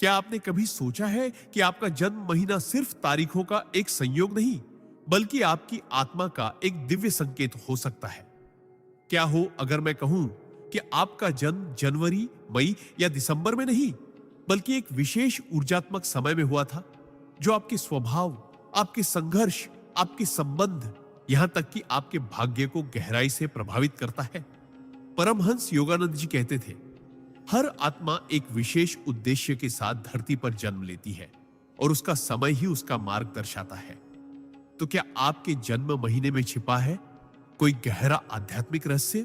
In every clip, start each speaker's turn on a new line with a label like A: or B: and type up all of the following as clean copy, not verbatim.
A: क्या आपने कभी सोचा है कि आपका जन्म महीना सिर्फ तारीखों का एक संयोग नहीं, बल्कि आपकी आत्मा का एक दिव्य संकेत हो सकता है? क्या हो अगर मैं कहूं कि आपका जन्म जनवरी, मई या दिसंबर में नहीं, बल्कि एक विशेष ऊर्जात्मक समय में हुआ था, जो आपके स्वभाव, आपके संघर्ष, आपके संबंध, यहां तक कि आपके भाग्य को गहराई से प्रभावित करता है? परमहंस योगानंद जी कहते थे, हर आत्मा एक विशेष उद्देश्य के साथ धरती पर जन्म लेती है और उसका समय ही उसका मार्ग दर्शाता है। तो क्या आपके जन्म महीने में छिपा है कोई गहरा आध्यात्मिक रहस्य?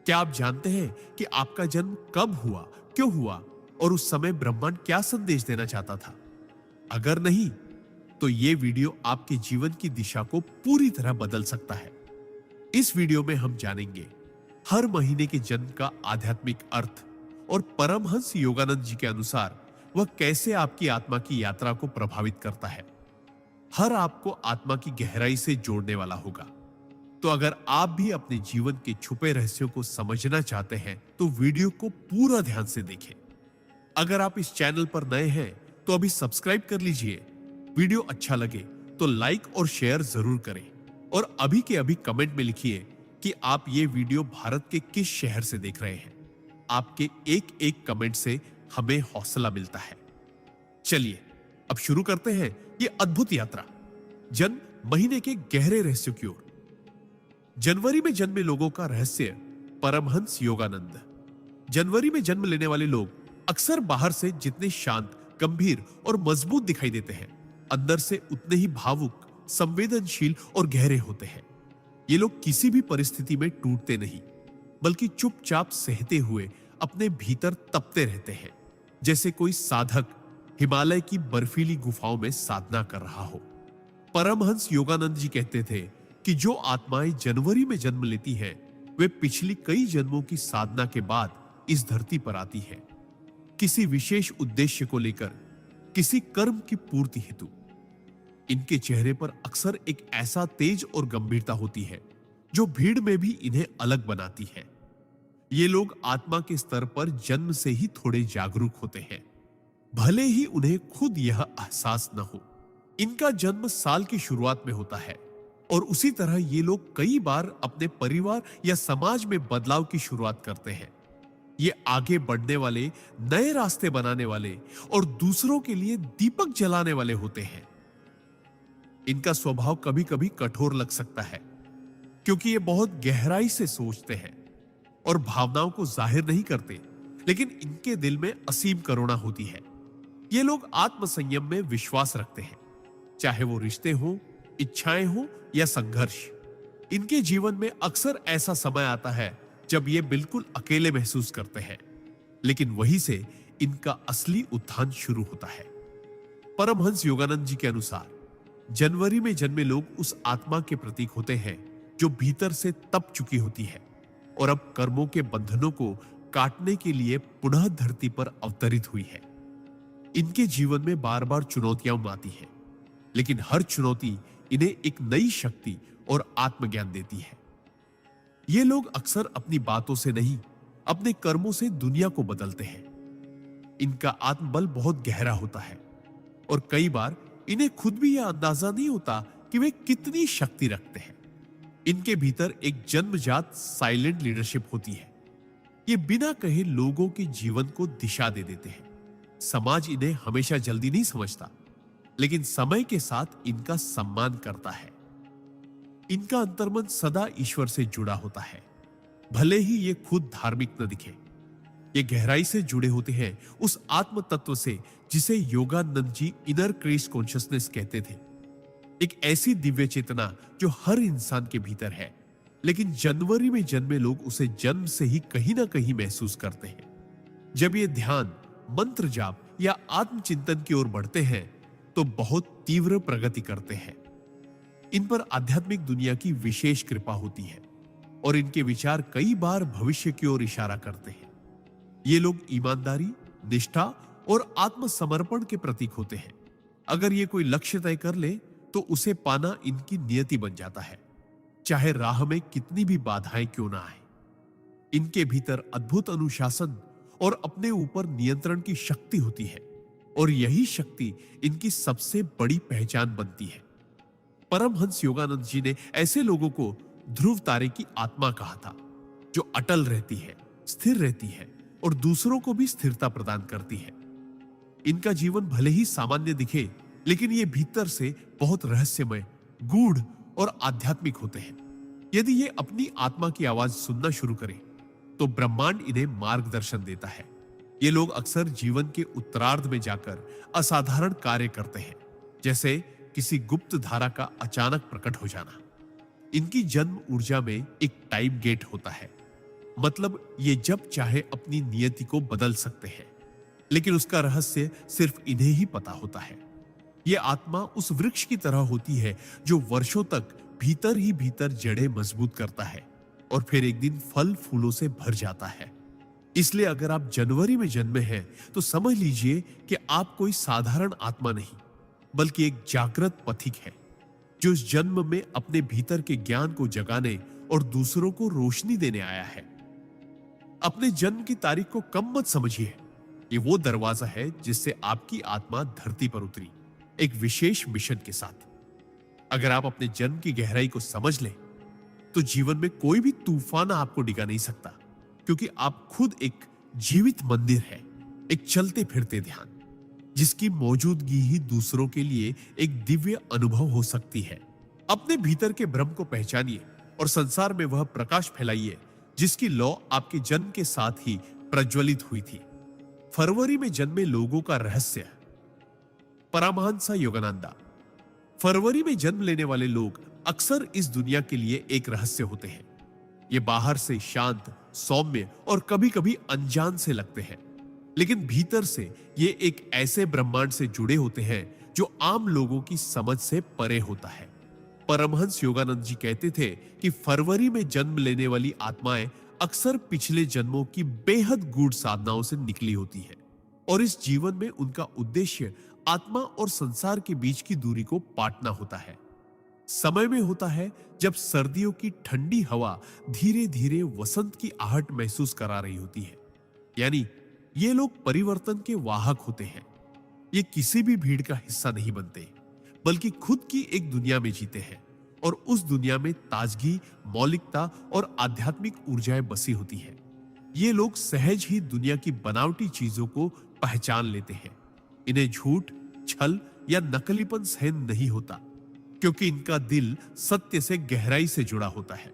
A: क्या आप जानते हैं कि आपका जन्म कब हुआ, क्यों हुआ और उस समय ब्रह्मांड क्या संदेश देना चाहता था? अगर नहीं, तो यह वीडियो आपके जीवन की दिशा को पूरी तरह बदल सकता है। इस वीडियो में हम जानेंगे हर महीने के जन्म का आध्यात्मिक अर्थ और परमहंस योगानंद जी के अनुसार वह कैसे आपकी आत्मा की यात्रा को प्रभावित करता है। हर आपको आत्मा की गहराई से जोड़ने वाला होगा। तो अगर आप भी अपने जीवन के छुपे रहस्यों को समझना चाहते हैं तो वीडियो को पूरा ध्यान से देखें। अगर आप इस चैनल पर नए हैं तो अभी सब्सक्राइब कर लीजिए। वीडियो अच्छा लगे तो लाइक और शेयर जरूर करें और अभी के अभी कमेंट में लिखिए कि आप ये वीडियो भारत के किस शहर से देख रहे हैं। आपके एक एक कमेंट से हमें हौसला मिलता है। चलिए अब शुरू करते हैं ये अद्भुत यात्रा जन्म महीने के गहरे रहस्यों की ओर। जनवरी में जन्मे लोगों का रहस्य। परमहंस योगानंद। जनवरी में जन्म लेने वाले लोग अक्सर बाहर से जितने शांत, गंभीर और मजबूत दिखाई देते हैं, अंदर से उतने ही भावुक, संवेदनशील और गहरे होते हैं। ये लोग किसी भी परिस्थिति में टूटते नहीं, बल्कि चुपचाप सहते हुए अपने भीतर तपते रहते हैं, जैसे कोई साधक हिमालय की बर्फीली गुफाओं में साधना कर रहा हो। परमहंस योगानंद जी कहते थे कि जो आत्माएं जनवरी में जन्म लेती हैं, वे पिछली कई जन्मों की साधना के बाद इस धरती पर आती हैं, किसी विशेष उद्देश्य को लेकर, किसी कर्म की पूर्ति हेतु। इनके चेहरे पर अक्सर एक ऐसा तेज और गंभीरता होती है जो भीड़ में भी इन्हें अलग बनाती है। ये लोग आत्मा के स्तर पर जन्म से ही थोड़े जागरूक होते हैं, भले ही उन्हें खुद यह एहसास न हो। इनका जन्म साल की शुरुआत में होता है और उसी तरह ये लोग कई बार अपने परिवार या समाज में बदलाव की शुरुआत करते हैं। ये आगे बढ़ने वाले, नए रास्ते बनाने वाले और दूसरों के लिए दीपक जलाने वाले होते हैं। इनका स्वभाव कभी कभी कठोर लग सकता है, क्योंकि ये बहुत गहराई से सोचते हैं और भावनाओं को जाहिर नहीं करते, लेकिन इनके दिल में असीम करुणा होती है। ये लोग आत्मसंयम में विश्वास रखते हैं, चाहे वो रिश्ते हो, इच्छाएं हो या संघर्ष। इनके जीवन में अक्सर ऐसा समय आता है जब ये बिल्कुल अकेले महसूस करते हैं, लेकिन वहीं से इनका असली उत्थान शुरू होता है। परमहंस योगानंद जी के अनुसार जनवरी में जन्मे लोग उस आत्मा के प्रतीक होते हैं जो भीतर से तप चुकी होती है और अब कर्मों के बंधनों को काटने के लिए पुनः धरती पर अवतरित हुई है। इनके जीवन में बार बार चुनौतियां आती हैं, लेकिन हर चुनौती इन्हें एक नई शक्ति और आत्मज्ञान देती है। ये लोग अक्सर अपनी बातों से नहीं, अपने कर्मों से दुनिया को बदलते हैं। इनका आत्मबल बहुत गहरा होता है और कई बार इन्हें खुद भी यह अंदाजा नहीं होता कि वे कितनी शक्ति रखते हैं। इनके भीतर एक जन्मजात साइलेंट लीडरशिप होती है। ये बिना कहे लोगों के जीवन को दिशा दे देते हैं। समाज इन्हें हमेशा जल्दी नहीं समझता, लेकिन समय के साथ इनका सम्मान करता है। इनका अंतर्मन सदा ईश्वर से जुड़ा होता है, भले ही ये खुद धार्मिक न दिखे। ये गहराई से जुड़े होते हैं उस आत्म तत्व से जिसे Yogananda ji inner Christ consciousness कहते थे। एक ऐसी दिव्य चेतना जो हर इंसान के भीतर है, लेकिन जनवरी में जन्मे लोग उसे जन्म से ही कहीं ना कहीं महसूस करते हैं। जब ये ध्यान, मंत्र जाप या आत्मचिंतन की ओर बढ़ते हैं तो बहुत तीव्र प्रगति करते हैं। इन पर आध्यात्मिक दुनिया की विशेष कृपा होती है और इनके विचार कई बार भविष्य की ओर इशारा करते हैं। ये लोग ईमानदारी, निष्ठा और आत्मसमर्पण के प्रतीक होते हैं। अगर ये कोई लक्ष्य तय कर ले तो उसे पाना इनकी नियति बन जाता है, चाहे राह में कितनी भी बाधाएं क्यों ना आए। इनके भीतर अद्भुत अनुशासन और अपने ऊपर नियंत्रण की शक्ति होती है। और यही शक्ति इनकी सबसे बड़ी पहचान बनती है। परमहंस योगानंद जी ने ऐसे लोगों को ध्रुव तारे की आत्मा कहा था, जो अटल रहती है, स्थिर रहती है और दूसरों को भी स्थिरता प्रदान करती है। इनका जीवन भले ही सामान्य दिखे, लेकिन ये भीतर से बहुत रहस्यमय, गूढ़ और आध्यात्मिक होते हैं। यदि ये अपनी आत्मा की आवाज सुनना शुरू करें, तो ब्रह्मांड इन्हें मार्गदर्शन देता है। ये लोग अक्सर जीवन के उत्तरार्ध में जाकर असाधारण कार्य करते हैं, जैसे किसी गुप्त धारा का अचानक प्रकट हो जाना। इनकी जन्म ऊर्जा में एक टाइम गेट होता है, मतलब ये जब चाहे अपनी नियति को बदल सकते हैं, लेकिन उसका रहस्य सिर्फ इन्हें ही पता होता है। ये आत्मा उस वृक्ष की तरह होती है जो वर्षों तक भीतर ही भीतर जड़ें मजबूत करता है और फिर एक दिन फल फूलों से भर जाता है। इसलिए अगर आप जनवरी में जन्मे हैं, तो समझ लीजिए कि आप कोई साधारण आत्मा नहीं, बल्कि एक जागृत पथिक है, जो इस जन्म में अपने भीतर के ज्ञान को जगाने और दूसरों को रोशनी देने आया है। अपने जन्म की तारीख को कम मत समझिए। ये वो दरवाजा है जिससे आपकी आत्मा धरती पर उतरी, एक विशेष मिशन के साथ। अगर आप अपने जन्म की गहराई को समझ लें, तो जीवन में कोई भी तूफान आपको डिगा नहीं सकता, क्योंकि आप खुद एक जीवित मंदिर है, एक चलते फिरते ध्यान, जिसकी मौजूदगी ही दूसरों के लिए एक दिव्य अनुभव हो सकती है। अपने भीतर के ब्रह्म को पहचानिए और संसार में वह प्रकाश फैलाइए जिसकी लौ आपके जन्म के साथ ही प्रज्वलित हुई थी। फरवरी में जन्मे लोगों का रहस्य। परमहंस योगानंदा। फरवरी में जन्म लेने वाले लोग अक्सर इस दुनिया के लिए एक रहस्य होते हैं। ये बाहर से शांत, सौम्य और कभी-कभी अनजान से लगते हैं, लेकिन भीतर से ये एक ऐसे ब्रह्मांड से जुड़े होते हैं जो आम लोगों की समझ से परे होता है। परमहंस योगानंद जी कहते थे कि फरवरी में जन्म लेने वाली आत्माएं अक्सर पिछले जन्मों की बेहद गूढ़ साधनाओं से निकली होती है और इस जीवन में उनका उद्देश्य आत्मा और संसार के बीच की दूरी को पाटना होता है। समय में होता है जब सर्दियों की ठंडी हवा धीरे धीरे वसंत की आहट महसूस करा रही होती है। यानी ये लोग परिवर्तन के वाहक होते हैं। ये किसी भी भीड़ का हिस्सा नहीं बनते, बल्कि खुद की एक दुनिया में जीते हैं और उस दुनिया में ताजगी, मौलिकता और आध्यात्मिक ऊर्जाएं बसी होती है। ये लोग सहज ही दुनिया की बनावटी चीजों को पहचान लेते हैं। इन्हें झूठ, छल या नकलीपन सहन नहीं होता, क्योंकि इनका दिल सत्य से गहराई से जुड़ा होता है।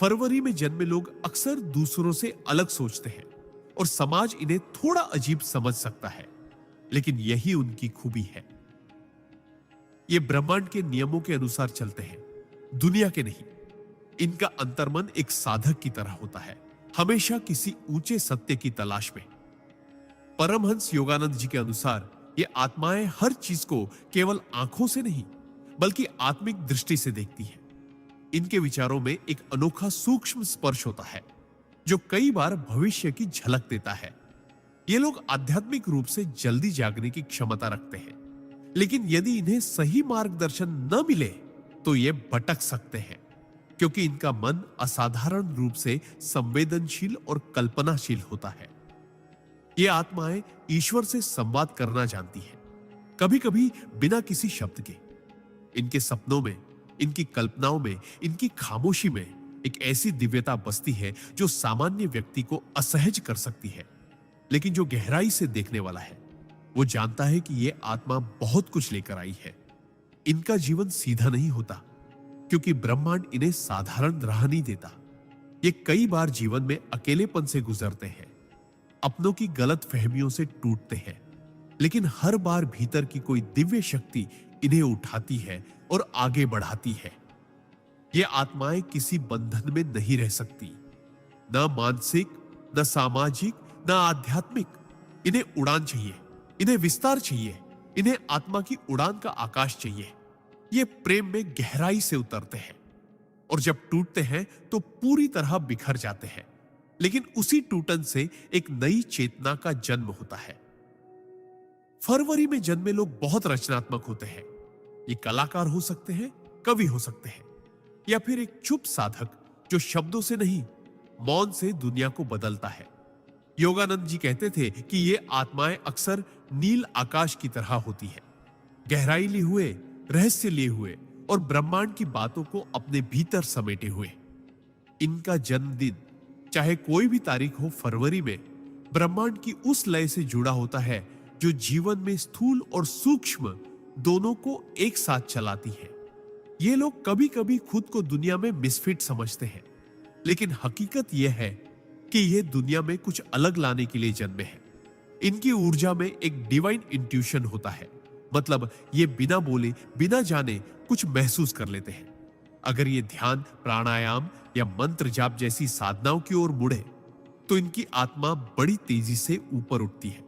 A: फरवरी में जन्मे लोग अक्सर दूसरों से अलग सोचते हैं और समाज इन्हें थोड़ा अजीब समझ सकता है, लेकिन यही उनकी खूबी है। ये ब्रह्मांड के नियमों के अनुसार चलते हैं, दुनिया के नहीं। इनका अंतर्मन एक साधक की तरह होता है, हमेशा किसी ऊंचे सत्य की तलाश में। परमहंस योगानंद जी के अनुसार ये आत्माएं हर चीज को केवल आंखों से नहीं, बल्कि आत्मिक दृष्टि से देखती हैं। इनके विचारों में एक अनोखा सूक्ष्म स्पर्श होता है, जो कई बार भविष्य की झलक देता है। ये लोग आध्यात्मिक रूप से जल्दी जागने की क्षमता रखते हैं, लेकिन यदि इन्हें सही मार्गदर्शन न मिले तो ये भटक सकते हैं, क्योंकि इनका मन असाधारण रूप से संवेदनशील और कल्पनाशील होता है। ये आत्माएं ईश्वर से संवाद करना जानती हैं, कभी कभी बिना किसी शब्द के। इनके सपनों में, इनकी कल्पनाओं में, इनकी खामोशी में एक ऐसी दिव्यता बसती है जो सामान्य व्यक्ति को असहज कर सकती है। लेकिन जो गहराई से देखने वाला है, वो जानता है कि ये आत्मा बहुत कुछ लेकर आई है। इनका जीवन सीधा नहीं होता, क्योंकि ब्रह्मांड इन्हें साधारण राह नहीं देता। ये कई बार जीवन में अकेलेपन से गुजरते हैं, अपनों की गलत फहमियों से टूटते हैं, लेकिन हर बार भीतर की कोई दिव्य शक्ति इन्हें उठाती है और आगे बढ़ाती है। ये आत्माएं किसी बंधन में नहीं रह सकती, ना मानसिक, ना सामाजिक, ना आध्यात्मिक। इन्हें उड़ान चाहिए, इन्हें विस्तार चाहिए, इन्हें आत्मा की उड़ान का आकाश चाहिए। ये प्रेम में गहराई से उतरते हैं और जब टूटते हैं तो पूरी तरह बिखर जाते हैं, लेकिन उसी टूटन से एक नई चेतना का जन्म होता है। फरवरी में जन्मे लोग बहुत रचनात्मक होते हैं। ये कलाकार हो सकते हैं, कवि हो सकते हैं, या फिर एक चुप साधक जो शब्दों से नहीं, मौन से दुनिया को बदलता है। योगानंद जी कहते थे कि ये आत्माएं अक्सर नील आकाश की तरह होती है, गहराई लिए हुए, रहस्य लिए हुए और ब्रह्मांड की बातों को अपने भीतर समेटे हुए। इनका जन्मदिन चाहे कोई भी तारीख हो फरवरी में, ब्रह्मांड की उस लय से जुड़ा होता है जो जीवन में स्थूल और सूक्ष्म दोनों को एक साथ चलाती है। ये लोग कभी कभी खुद को दुनिया में मिसफिट समझते हैं, लेकिन हकीकत यह है कि ये दुनिया में कुछ अलग लाने के लिए जन्मे हैं। इनकी ऊर्जा में एक डिवाइन इंट्यूशन होता है, मतलब ये बिना बोले बिना जाने कुछ महसूस कर लेते हैं। अगर ये ध्यान, प्राणायाम या मंत्र जाप जैसी साधनाओं की ओर मुड़े तो इनकी आत्मा बड़ी तेजी से ऊपर उठती है।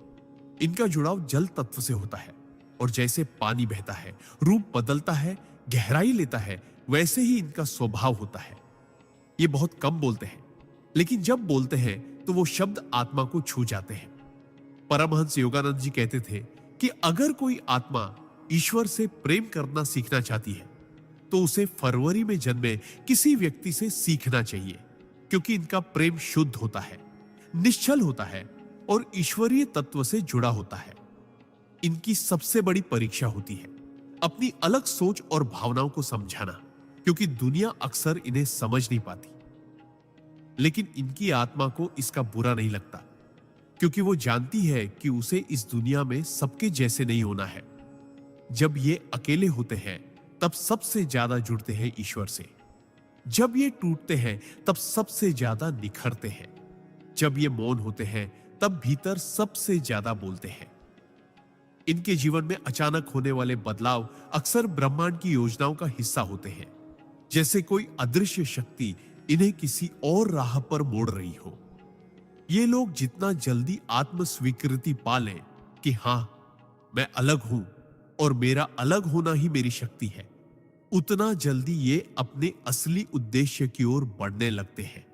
A: इनका जुड़ाव जल तत्व से होता है और जैसे पानी बहता है, रूप बदलता है, गहराई लेता है, वैसे ही इनका स्वभाव होता है। ये बहुत कम बोलते हैं, लेकिन जब बोलते हैं तो वो शब्द आत्मा को छू जाते हैं। परमहंस योगानंद जी कहते थे कि अगर कोई आत्मा ईश्वर से प्रेम करना सीखना चाहती है तो उसे फरवरी में जन्मे किसी व्यक्ति से सीखना चाहिए, क्योंकि इनका प्रेम शुद्ध होता है, निश्चल होता है और ईश्वरीय तत्व से जुड़ा होता है। इनकी सबसे बड़ी परीक्षा होती है अपनी अलग सोच और भावनाओं को समझाना, क्योंकि दुनिया अक्सर इन्हें समझ नहीं पाती। लेकिन इनकी आत्मा को इसका बुरा नहीं लगता, क्योंकि वो जानती है कि उसे इस दुनिया में सबके जैसे नहीं होना है। जब ये अकेले होते हैं तब सबसे ज्यादा जुड़ते हैं ईश्वर से। जब ये टूटते हैं तब सबसे ज्यादा निखरते हैं। जब ये मौन होते हैं तब भीतर सबसे ज्यादा बोलते हैं। इनके जीवन में अचानक होने वाले बदलाव अक्सर ब्रह्मांड की योजनाओं का हिस्सा होते हैं, जैसे कोई अदृश्य शक्ति इन्हें किसी और राह पर मोड़ रही हो। ये लोग जितना जल्दी आत्म स्वीकृति पा लें कि हां, मैं अलग हूं और मेरा अलग होना ही मेरी शक्ति है, उतना जल्दी ये अपने असली उद्देश्य की ओर बढ़ने लगते हैं।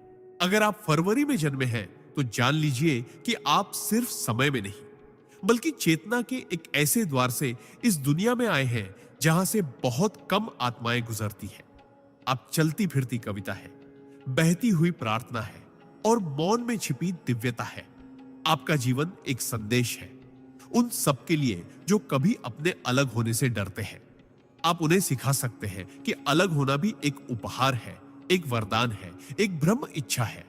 A: अगर आप फरवरी में जन्मे हैं तो जान लीजिए कि आप सिर्फ समय में नहीं, बल्कि चेतना के एक ऐसे द्वार से इस दुनिया में आए हैं जहां से बहुत कम आत्माएं गुजरती हैं। आप चलती फिरती कविता है, बहती हुई प्रार्थना है और मौन में छिपी दिव्यता है। आपका जीवन एक संदेश है उन सबके लिए जो कभी अपने अलग होने से डरते हैं। आप उन्हें सिखा सकते हैं कि अलग होना भी एक उपहार है, एक वरदान है, एक ब्रह्म इच्छा है।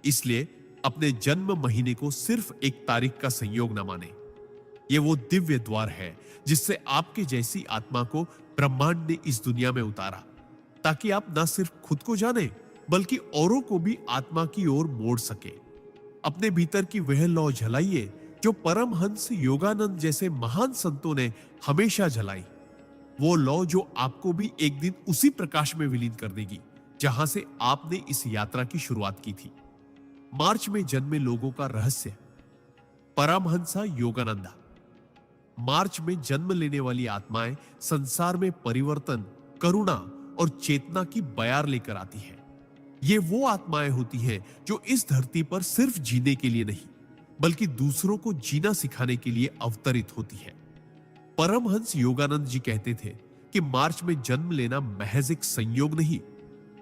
A: इसलिए अपने जन्म महीने को सिर्फ एक तारीख का संयोग न माने। ये वो दिव्य द्वार है जिससे आपके जैसी आत्मा को ब्रह्मांड ने इस दुनिया में उतारा, ताकि आप न सिर्फ खुद को जाने बल्कि औरों को भी आत्मा की ओर मोड़ सके। अपने भीतर की वह लौ जलाइए जो परमहंस योगानंद जैसे महान संतों ने हमेशा जलाई। वो लौ जो आपको भी एक दिन उसी प्रकाश में विलीन कर देगी जहां से आपने इस यात्रा की शुरुआत की थी। मार्च में जन्मे लोगों का रहस्य। परमहंसा योगानंदा। मार्च में जन्म लेने वाली आत्माएं संसार में परिवर्तन, करुणा और चेतना की बयार लेकर आती है। ये वो आत्माएं होती हैं जो इस धरती पर सिर्फ जीने के लिए नहीं, बल्कि दूसरों को जीना सिखाने के लिए अवतरित होती है। परमहंस योगानंद जी कहते थे कि मार्च में जन्म लेना महज एक संयोग नहीं,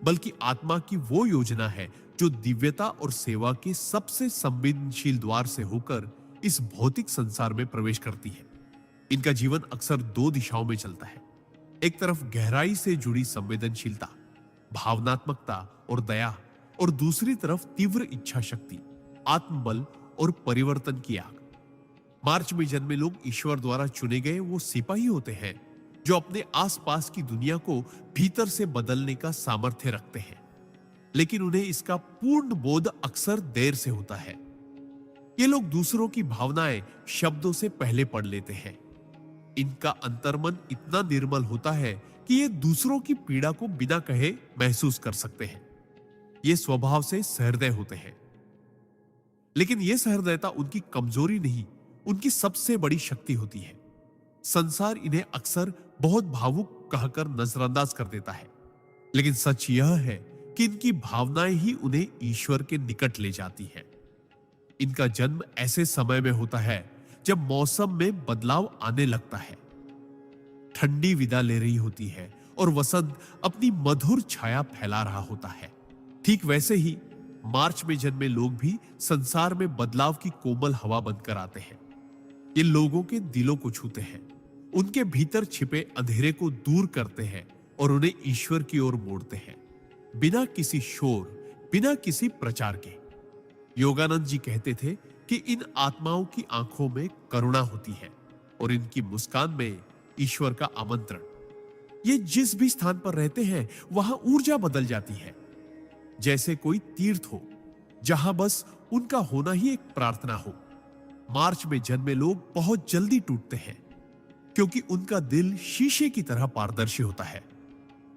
A: बल्कि आत्मा की वो योजना है जो दिव्यता और सेवा के सबसे संवेदनशील द्वार से होकर इस भौतिक संसार में प्रवेश करती है। इनका जीवन अक्सर दो दिशाओं में चलता है। एक तरफ गहराई से जुड़ी संवेदनशीलता, भावनात्मकता और दया, और दूसरी तरफ तीव्र इच्छा शक्ति, आत्मबल और परिवर्तन की आग। मार्च में जन्मे लोग ईश्वर द्वारा चुने गए वो सिपाही होते हैं जो अपने आसपास की दुनिया को भीतर से बदलने का सामर्थ्य रखते हैं, लेकिन उन्हें इसका पूर्ण बोध अक्सर देर से होता है। ये लोग दूसरों की भावनाएं शब्दों से पहले पढ़ लेते हैं। इनका अंतर्मन इतना निर्मल होता है कि ये दूसरों की पीड़ा को बिना कहे महसूस कर सकते हैं। ये स्वभाव से सहृदय होते हैं, लेकिन यह सहृदयता उनकी कमजोरी नहीं, उनकी सबसे बड़ी शक्ति होती है। संसार इन्हें अक्सर बहुत भावुक कहकर नजरअंदाज कर देता है, लेकिन सच यह है कि इनकी भावनाएं ही उन्हें ईश्वर के निकट ले जाती है। इनका जन्म ऐसे समय में होता है जब मौसम में बदलाव आने लगता है। ठंडी विदा ले रही होती है और वसंत अपनी मधुर छाया फैला रहा होता है। ठीक वैसे ही मार्च में जन्मे लोग भी संसार में बदलाव की कोमल हवा बनकर आते हैं। ये लोगों के दिलों को छूते हैं, उनके भीतर छिपे अंधेरे को दूर करते हैं और उन्हें ईश्वर की ओर मोड़ते हैं, बिना किसी शोर, बिना किसी प्रचार के। योगानंद जी कहते थे कि इन आत्माओं की आंखों में करुणा होती है और इनकी मुस्कान में ईश्वर का आमंत्रण। ये जिस भी स्थान पर रहते हैं वहां ऊर्जा बदल जाती है, जैसे कोई तीर्थ हो जहां बस उनका होना ही एक प्रार्थना हो। मार्च में जन्मे लोग बहुत जल्दी टूटते हैं क्योंकि उनका दिल शीशे की तरह पारदर्शी होता है,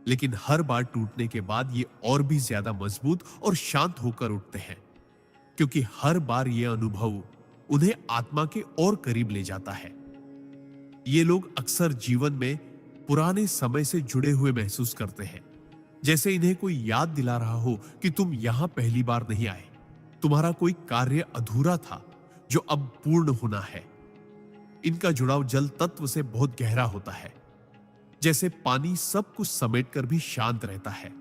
A: लेकिन हर बार टूटने के बाद ये और भी ज्यादा मजबूत और शांत होकर उठते हैं, क्योंकि हर बार यह अनुभव उन्हें आत्मा के और करीब ले जाता है। ये लोग अक्सर जीवन में पुराने समय से जुड़े हुए महसूस करते हैं, जैसे इन्हें कोई याद दिला रहा हो कि तुम यहां पहली बार नहीं आए, तुम्हारा कोई कार्य अधूरा था जो अब पूर्ण होना है। इनका जुड़ाव जल तत्व से बहुत गहरा होता है, जैसे पानी सब कुछ समेटकर भी शांत रहता है।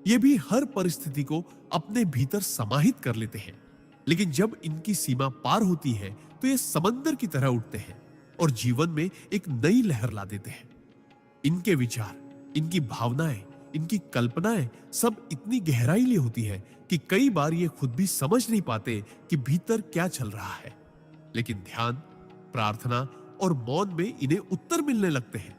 A: ये भी हर परिस्थिति को अपने भीतर समाहित कर लेते हैं, लेकिन जब इनकी सीमा पार होती है तो ये समंदर की तरह उठते हैं और जीवन में एक नई लहर ला देते हैं। इनके विचार, इनकी भावनाएं, इनकी कल्पनाएं सब इतनी गहराई लिए होती है कि कई बार ये खुद भी समझ नहीं पाते कि भीतर क्या चल रहा है, लेकिन ध्यान, प्रार्थना और मौन में इन्हें उत्तर मिलने लगते हैं।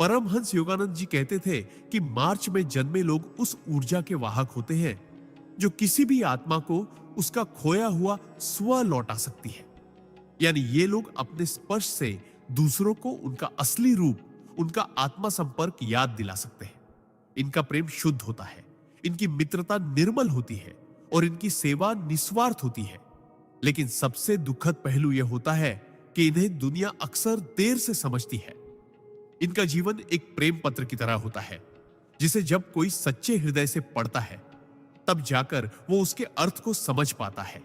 A: परमहंस योगानंद जी कहते थे कि मार्च में जन्मे लोग उस ऊर्जा के वाहक होते हैं जो किसी भी आत्मा को उसका खोया हुआ स्व लौटा सकती है। यानी ये लोग अपने स्पर्श से दूसरों को उनका असली रूप, उनका आत्मा संपर्क याद दिला सकते हैं। इनका प्रेम शुद्ध होता है, इनकी मित्रता निर्मल होती है और इनकी सेवा निस्वार्थ होती है। लेकिन सबसे दुखद पहलू यह होता है कि इन्हें दुनिया अक्सर देर से समझती है। इनका जीवन एक प्रेम पत्र की तरह होता है, जिसे जब कोई सच्चे हृदय से पढ़ता है तब जाकर वो उसके अर्थ को समझ पाता है।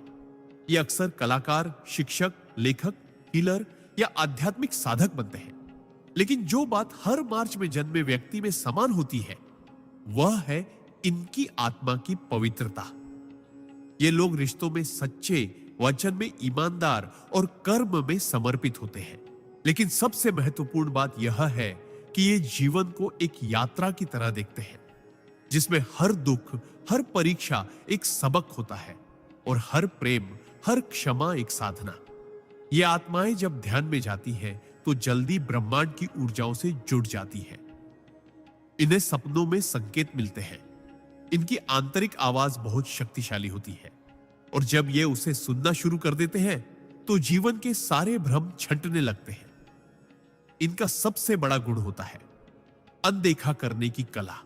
A: ये अक्सर कलाकार, शिक्षक, लेखक, हीलर या आध्यात्मिक साधक बनते हैं, लेकिन जो बात हर मार्च में जन्मे व्यक्ति में समान होती है वह है इनकी आत्मा की पवित्रता। ये लोग रिश्तों में सच्चे, वचन में ईमानदार और कर्म में समर्पित होते हैं। लेकिन सबसे महत्वपूर्ण बात यह है कि ये जीवन को एक यात्रा की तरह देखते हैं, जिसमें हर दुख, हर परीक्षा एक सबक होता है और हर प्रेम, हर क्षमा एक साधना। ये आत्माएं जब ध्यान में जाती हैं तो जल्दी ब्रह्मांड की ऊर्जाओं से जुड़ जाती हैं। इन्हें सपनों में संकेत मिलते हैं। इनकी आंतरिक आवाज बहुत शक्तिशाली होती है और जब ये उसे सुनना शुरू कर देते हैं तो जीवन के सारे भ्रम छंटने लगते हैं। इनका सबसे बड़ा गुण होता है अनदेखा करने की कला।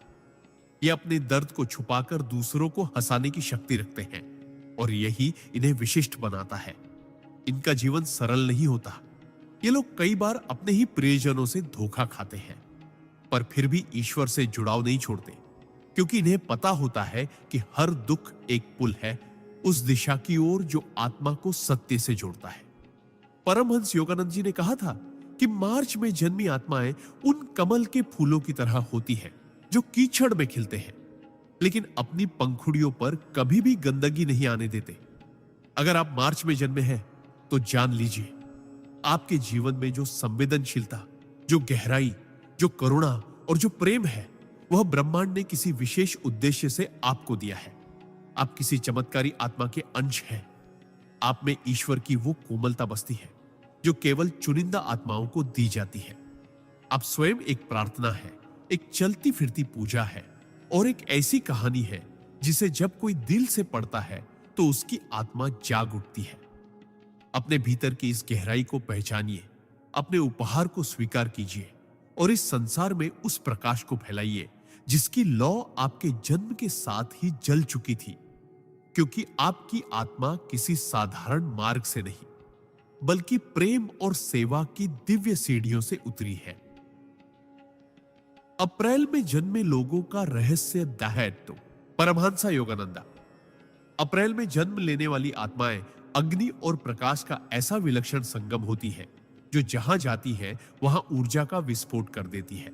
A: ये अपने दर्द को छुपाकर दूसरों को हंसाने की शक्ति रखते हैं और यही इन्हें विशिष्ट बनाता है। इनका जीवन सरल नहीं होता। ये लोग कई बार अपने ही प्रियजनों से धोखा खाते हैं, पर फिर भी ईश्वर से जुड़ाव नहीं छोड़ते, क्योंकि इन्हें पता होता है कि हर दुख एक पुल है उस दिशा की ओर जो आत्मा को सत्य से जोड़ता है। परमहंस योगानंद जी ने कहा था कि मार्च में जन्मी आत्माएं उन कमल के फूलों की तरह होती हैं जो कीचड़ में खिलते हैं, लेकिन अपनी पंखुड़ियों पर कभी भी गंदगी नहीं आने देते। अगर आप मार्च में जन्मे हैं तो जान लीजिए, आपके जीवन में जो संवेदनशीलता, जो गहराई, जो करुणा और जो प्रेम है, वह ब्रह्मांड ने किसी विशेष उद्देश्य से आपको दिया है। आप किसी चमत्कारी आत्मा के अंश हैं। आप में ईश्वर की वो कोमलता बसती है जो केवल चुनिंदा आत्माओं को दी जाती है। आप स्वयं एक प्रार्थना है, एक चलती फिरती पूजा है और एक ऐसी कहानी है जिसे जब कोई दिल से पढ़ता है तो उसकी आत्मा जाग उठती है। अपने भीतर की इस गहराई को पहचानिए, अपने उपहार को स्वीकार कीजिए और इस संसार में उस प्रकाश को फैलाइए जिसकी लौ आपके जन्म के साथ ही जल चुकी थी, क्योंकि आपकी आत्मा किसी साधारण मार्ग से नहीं बल्कि प्रेम और सेवा की दिव्य सीढ़ियों से उतरी है। अप्रैल में जन्मे लोगों का रहस्य दाहैत्व। परमहंसा योगानंदा। अप्रैल में जन्म लेने वाली आत्माएं अग्नि और प्रकाश का ऐसा विलक्षण संगम होती है जो जहां जाती है वहां ऊर्जा का विस्फोट कर देती है।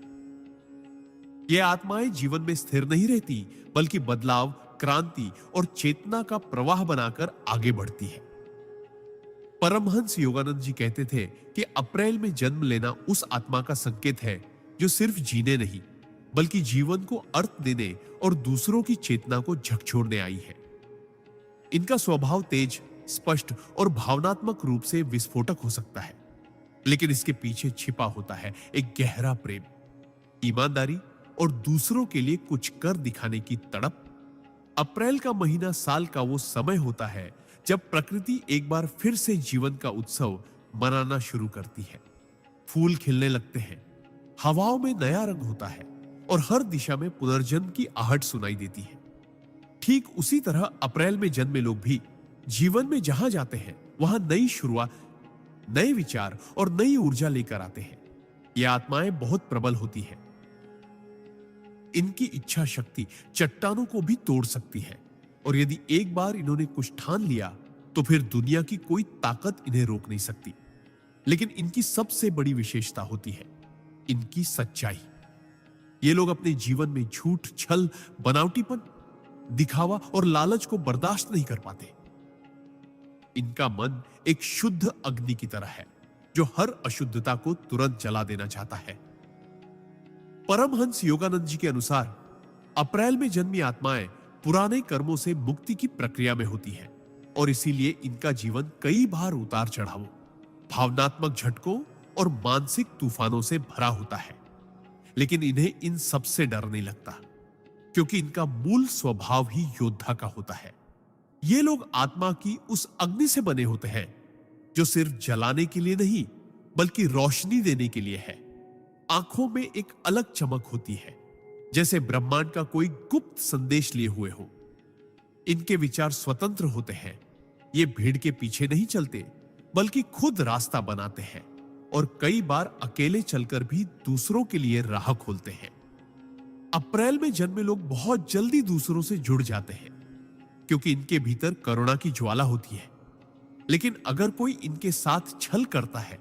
A: ये आत्माएं जीवन में स्थिर नहीं रहती बल्कि बदलाव, क्रांति और चेतना का प्रवाह बनाकर आगे बढ़ती है। परमहंस योगानंद जी कहते थे कि अप्रैल में जन्म लेना उस आत्मा का संकेत है जो सिर्फ जीने नहीं बल्कि जीवन को अर्थ देने और दूसरों की चेतना को झकझोरने आई है। इनका स्वभाव तेज, स्पष्ट और भावनात्मक रूप से विस्फोटक हो सकता है, लेकिन इसके पीछे छिपा होता है एक गहरा प्रेम, ईमानदारी और दूसरों के लिए कुछ कर दिखाने की तड़प। अप्रैल का महीना साल का वो समय होता है जब प्रकृति एक बार फिर से जीवन का उत्सव मनाना शुरू करती है। फूल खिलने लगते हैं, हवाओं में नया रंग होता है और हर दिशा में पुनर्जन्म की आहट सुनाई देती है। ठीक उसी तरह अप्रैल में जन्मे लोग भी जीवन में जहां जाते हैं वहां नई शुरुआत, नए विचार और नई ऊर्जा लेकर आते हैं। ये आत्माएं बहुत प्रबल होती हैं। इनकी इच्छा शक्ति चट्टानों को भी तोड़ सकती है और यदि एक बार इन्होंने कुछ ठान लिया तो फिर दुनिया की कोई ताकत इन्हें रोक नहीं सकती। लेकिन इनकी सबसे बड़ी विशेषता होती है इनकी सच्चाई। ये लोग अपने जीवन में झूठ, छल, बनावटीपन, दिखावा और लालच को बर्दाश्त नहीं कर पाते। इनका मन एक शुद्ध अग्नि की तरह है जो हर अशुद्धता को तुरंत जला देना चाहता है। परमहंस योगानंद जी के अनुसार अप्रैल में जन्मी आत्माएं पुराने कर्मों से मुक्ति की प्रक्रिया में होती हैं और इसीलिए इनका जीवन कई बार उतार चढ़ावों, भावनात्मक झटकों और मानसिक तूफानों से भरा होता है। लेकिन इन्हें इन सब से डर नहीं लगता क्योंकि इनका मूल स्वभाव ही योद्धा का होता है। ये लोग आत्मा की उस अग्नि से बने होते हैं जो सिर्फ जलाने के लिए नहीं बल्कि रोशनी देने के लिए है। आंखों में एक अलग चमक होती है, जैसे ब्रह्मांड का कोई गुप्त संदेश लिए हुए हो। इनके विचार स्वतंत्र होते हैं। ये भीड़ के पीछे नहीं चलते बल्कि खुद रास्ता बनाते हैं और कई बार अकेले चलकर भी दूसरों के लिए राह खोलते हैं। अप्रैल में जन्मे लोग बहुत जल्दी दूसरों से जुड़ जाते हैं क्योंकि इनके भीतर करुणा की ज्वाला होती है। लेकिन अगर कोई इनके साथ छल करता है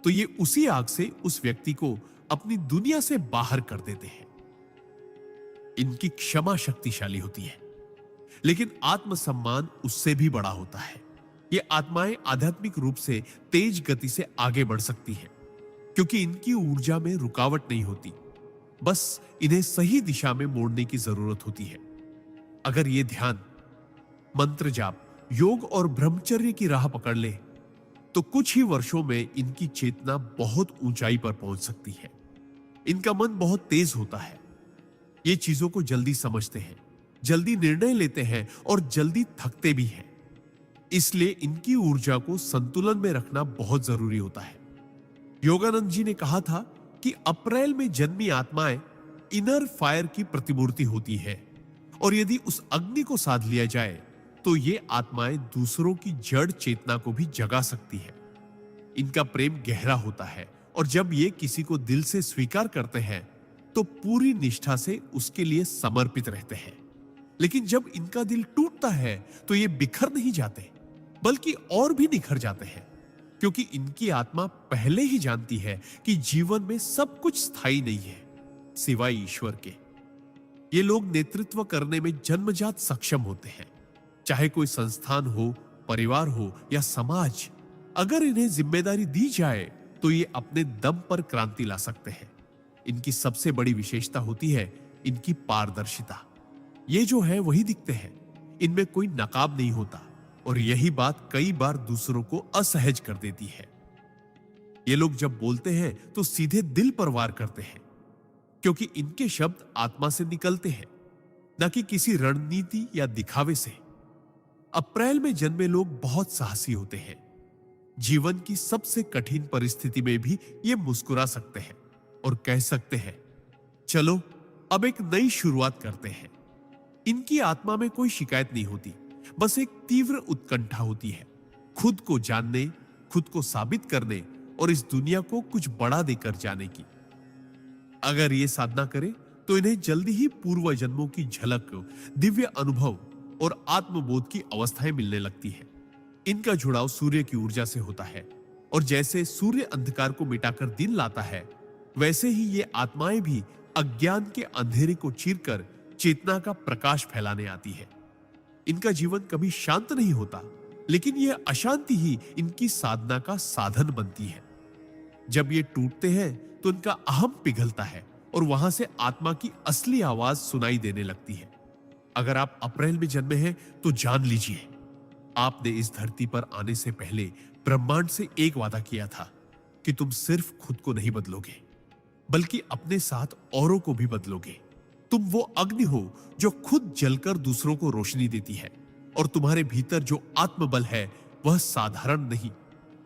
A: तो ये उसी आग से उस व्यक्ति को अपनी दुनिया से बाहर कर देते हैं। इनकी क्षमा शक्तिशाली होती है, लेकिन आत्मसम्मान उससे भी बड़ा होता है। ये आत्माएं आध्यात्मिक रूप से तेज गति से आगे बढ़ सकती हैं क्योंकि इनकी ऊर्जा में रुकावट नहीं होती, बस इन्हें सही दिशा में मोड़ने की जरूरत होती है। अगर ये ध्यान, मंत्र जाप, योग और ब्रह्मचर्य की राह पकड़ ले तो कुछ ही वर्षों में इनकी चेतना बहुत ऊंचाई पर पहुंच सकती है। इनका मन बहुत तेज होता है। ये चीजों को जल्दी समझते हैं, जल्दी निर्णय लेते हैं और जल्दी थकते भी हैं। इसलिए इनकी ऊर्जा को संतुलन में रखना बहुत जरूरी होता है। योगानंद जी ने कहा था कि अप्रैल में जन्मी आत्माएं इनर फायर की प्रतिमूर्ति होती है और यदि उस अग्नि को साध लिया जाए तो ये आत्माएं दूसरों की जड़ चेतना को भी जगा सकती है। इनका प्रेम गहरा होता है और जब ये किसी को दिल से स्वीकार करते हैं तो पूरी निष्ठा से उसके लिए समर्पित रहते हैं। लेकिन जब इनका दिल टूटता है तो ये बिखर नहीं जाते बल्कि और भी निखर जाते हैं क्योंकि इनकी आत्मा पहले ही जानती है कि जीवन में सब कुछ स्थायी नहीं है सिवाय ईश्वर के। ये लोग नेतृत्व करने में जन्मजात सक्षम होते हैं, चाहे कोई संस्थान हो, परिवार हो या समाज। अगर इन्हें जिम्मेदारी दी जाए तो ये अपने दम पर क्रांति ला सकते हैं। इनकी सबसे बड़ी विशेषता होती है इनकी पारदर्शिता। ये जो है वही दिखते हैं, इनमें कोई नकाब नहीं होता और यही बात कई बार दूसरों को असहज कर देती है। ये लोग जब बोलते हैं तो सीधे दिल पर वार करते हैं क्योंकि इनके शब्द आत्मा से निकलते हैं, न कि किसी रणनीति या दिखावे से। अप्रैल में जन्मे लोग बहुत साहसी होते हैं। जीवन की सबसे कठिन परिस्थिति में भी ये मुस्कुरा सकते हैं और कह सकते हैं, चलो अब एक नई शुरुआत करते हैं। इनकी आत्मा में कोई शिकायत नहीं होती, बस एक तीव्र उत्कंठा होती है, खुद को जानने, खुद को साबित करने और इस दुनिया को कुछ बड़ा देकर जाने की। अगर ये साधना करे तो इन्हें जल्दी ही पूर्व जन्मों की झलक, दिव्य अनुभव और आत्मबोध की अवस्थाएं मिलने लगती है। इनका जुड़ाव सूर्य की ऊर्जा से होता है और जैसे सूर्य अंधकार को मिटाकर दिन लाता है, वैसे ही ये आत्माएं भी अज्ञान के अंधेरे को चीरकर चेतना का प्रकाश फैलाने आती है। इनका जीवन कभी शांत नहीं होता, लेकिन यह अशांति ही इनकी साधना का साधन बनती है। जब ये टूटते हैं तो इनका अहम पिघलता है और वहां से आत्मा की असली आवाज सुनाई देने लगती है। अगर आप अप्रैल में जन्मे हैं तो जान लीजिए, आपने इस धरती पर आने से पहले ब्रह्मांड से एक वादा किया था कि तुम सिर्फ खुद को नहीं बदलोगे, बल्कि अपने साथ औरों को भी बदलोगे। तुम वो अग्नि हो जो खुद जलकर दूसरों को रोशनी देती है, और तुम्हारे भीतर जो आत्मबल है वह साधारण नहीं,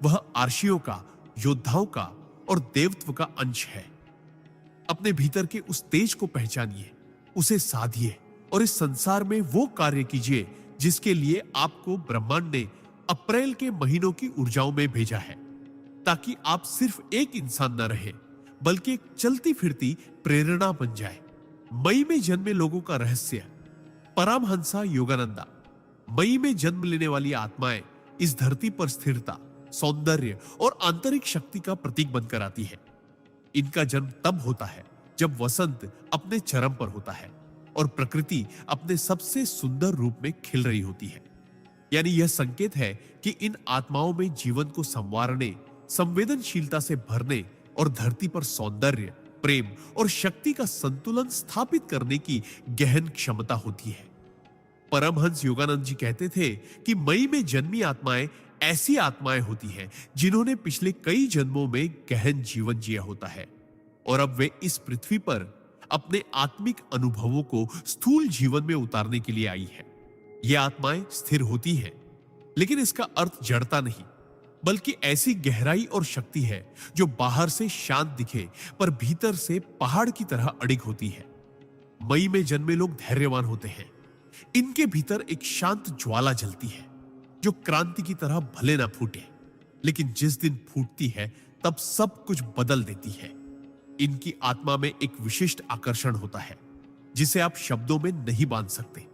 A: वह आर्षियों का, योद्धाओं का और देवत्व का अंश है। अपने भीतर के उस तेज को पहचानिए, उसे साधिए और इस संसार में वो कार्य कीजिए जिसके लिए आपको ब्रह्मांड ने अप्रैल के महीनों की ऊर्जाओं में भेजा है, ताकि आप सिर्फ एक इंसान न रहे बल्कि एक चलती फिरती प्रेरणा बन जाए। मई में जन्मे लोगों का रहस्य। परमहंसा योगानंदा। मई में जन्म लेने वाली आत्माएं इस धरती पर स्थिरता, सौंदर्य और आंतरिक शक्ति का प्रतीक बनकर आती है। इनका जन्म तब होता है जब वसंत अपने चरम पर होता है और प्रकृति अपने सबसे सुंदर रूप में खिल रही होती है। यानी यह संकेत है कि इन आत्माओं में जीवन को संवारने, संवेदनशीलता से भरने और धरती पर सौंदर्य, प्रेम और शक्ति का संतुलन स्थापित करने की गहन क्षमता होती है। परमहंस योगानंद जी कहते थे कि मई में जन्मी आत्माएं ऐसी आत्माएं होती हैं जिन्होंने पिछले कई जन्मों में गहन जीवन जिया होता है और अब वे इस पृथ्वी पर अपने आत्मिक अनुभवों को स्थूल जीवन में उतारने के लिए आई है। ये आत्माएं स्थिर होती हैं, लेकिन इसका अर्थ जड़ता नहीं, बल्कि ऐसी गहराई और शक्ति है जो बाहर से शांत दिखे पर भीतर से पहाड़ की तरह अडिग होती है। मई में जन्मे लोग धैर्यवान होते हैं। इनके भीतर एक शांत ज्वाला जलती है जो क्रांति की तरह भले ना फूटे, लेकिन जिस दिन फूटती है तब सब कुछ बदल देती है। इनकी आत्मा में एक विशिष्ट आकर्षण होता है जिसे आप शब्दों में नहीं बांध सकते।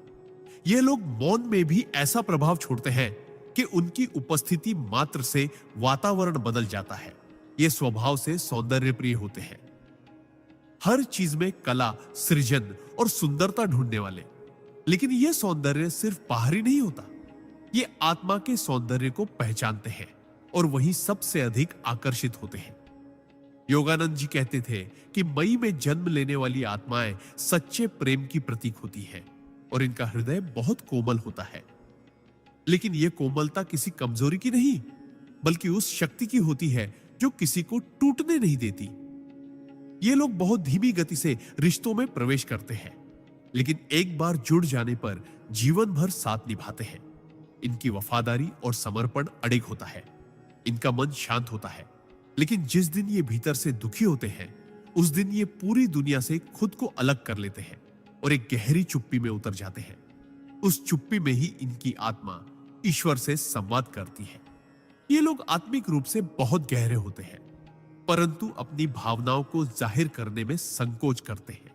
A: ये लोग मौन में भी ऐसा प्रभाव छोड़ते हैं कि उनकी उपस्थिति मात्र से वातावरण बदल जाता है। ये स्वभाव से सौंदर्य प्रिय होते हैं, हर चीज में कला, सृजन और सुंदरता ढूंढने वाले। लेकिन यह सौंदर्य सिर्फ बाहरी नहीं होता, ये आत्मा के सौंदर्य को पहचानते हैं और वही सबसे अधिक आकर्षित होते हैं। योगानंद जी कहते थे कि मई में जन्म लेने वाली आत्माएं सच्चे प्रेम की प्रतीक होती है और इनका हृदय बहुत कोमल होता है। लेकिन यह कोमलता किसी कमजोरी की नहीं, बल्कि उस शक्ति की होती है जो किसी को टूटने नहीं देती। ये लोग बहुत धीमी गति से रिश्तों में प्रवेश करते हैं, लेकिन एक बार जुड़ जाने पर जीवन भर साथ निभाते हैं। इनकी वफादारी और समर्पण अडिग होता है। इनका मन शांत होता है, लेकिन जिस दिन ये भीतर से दुखी होते हैं उस दिन ये पूरी दुनिया से खुद को अलग कर लेते हैं और एक गहरी चुप्पी में उतर जाते हैं। उस चुप्पी में ही इनकी आत्मा ईश्वर से संवाद करती है। ये लोग आत्मिक रूप से बहुत गहरे होते हैं, परंतु अपनी भावनाओं को जाहिर करने में संकोच करते हैं,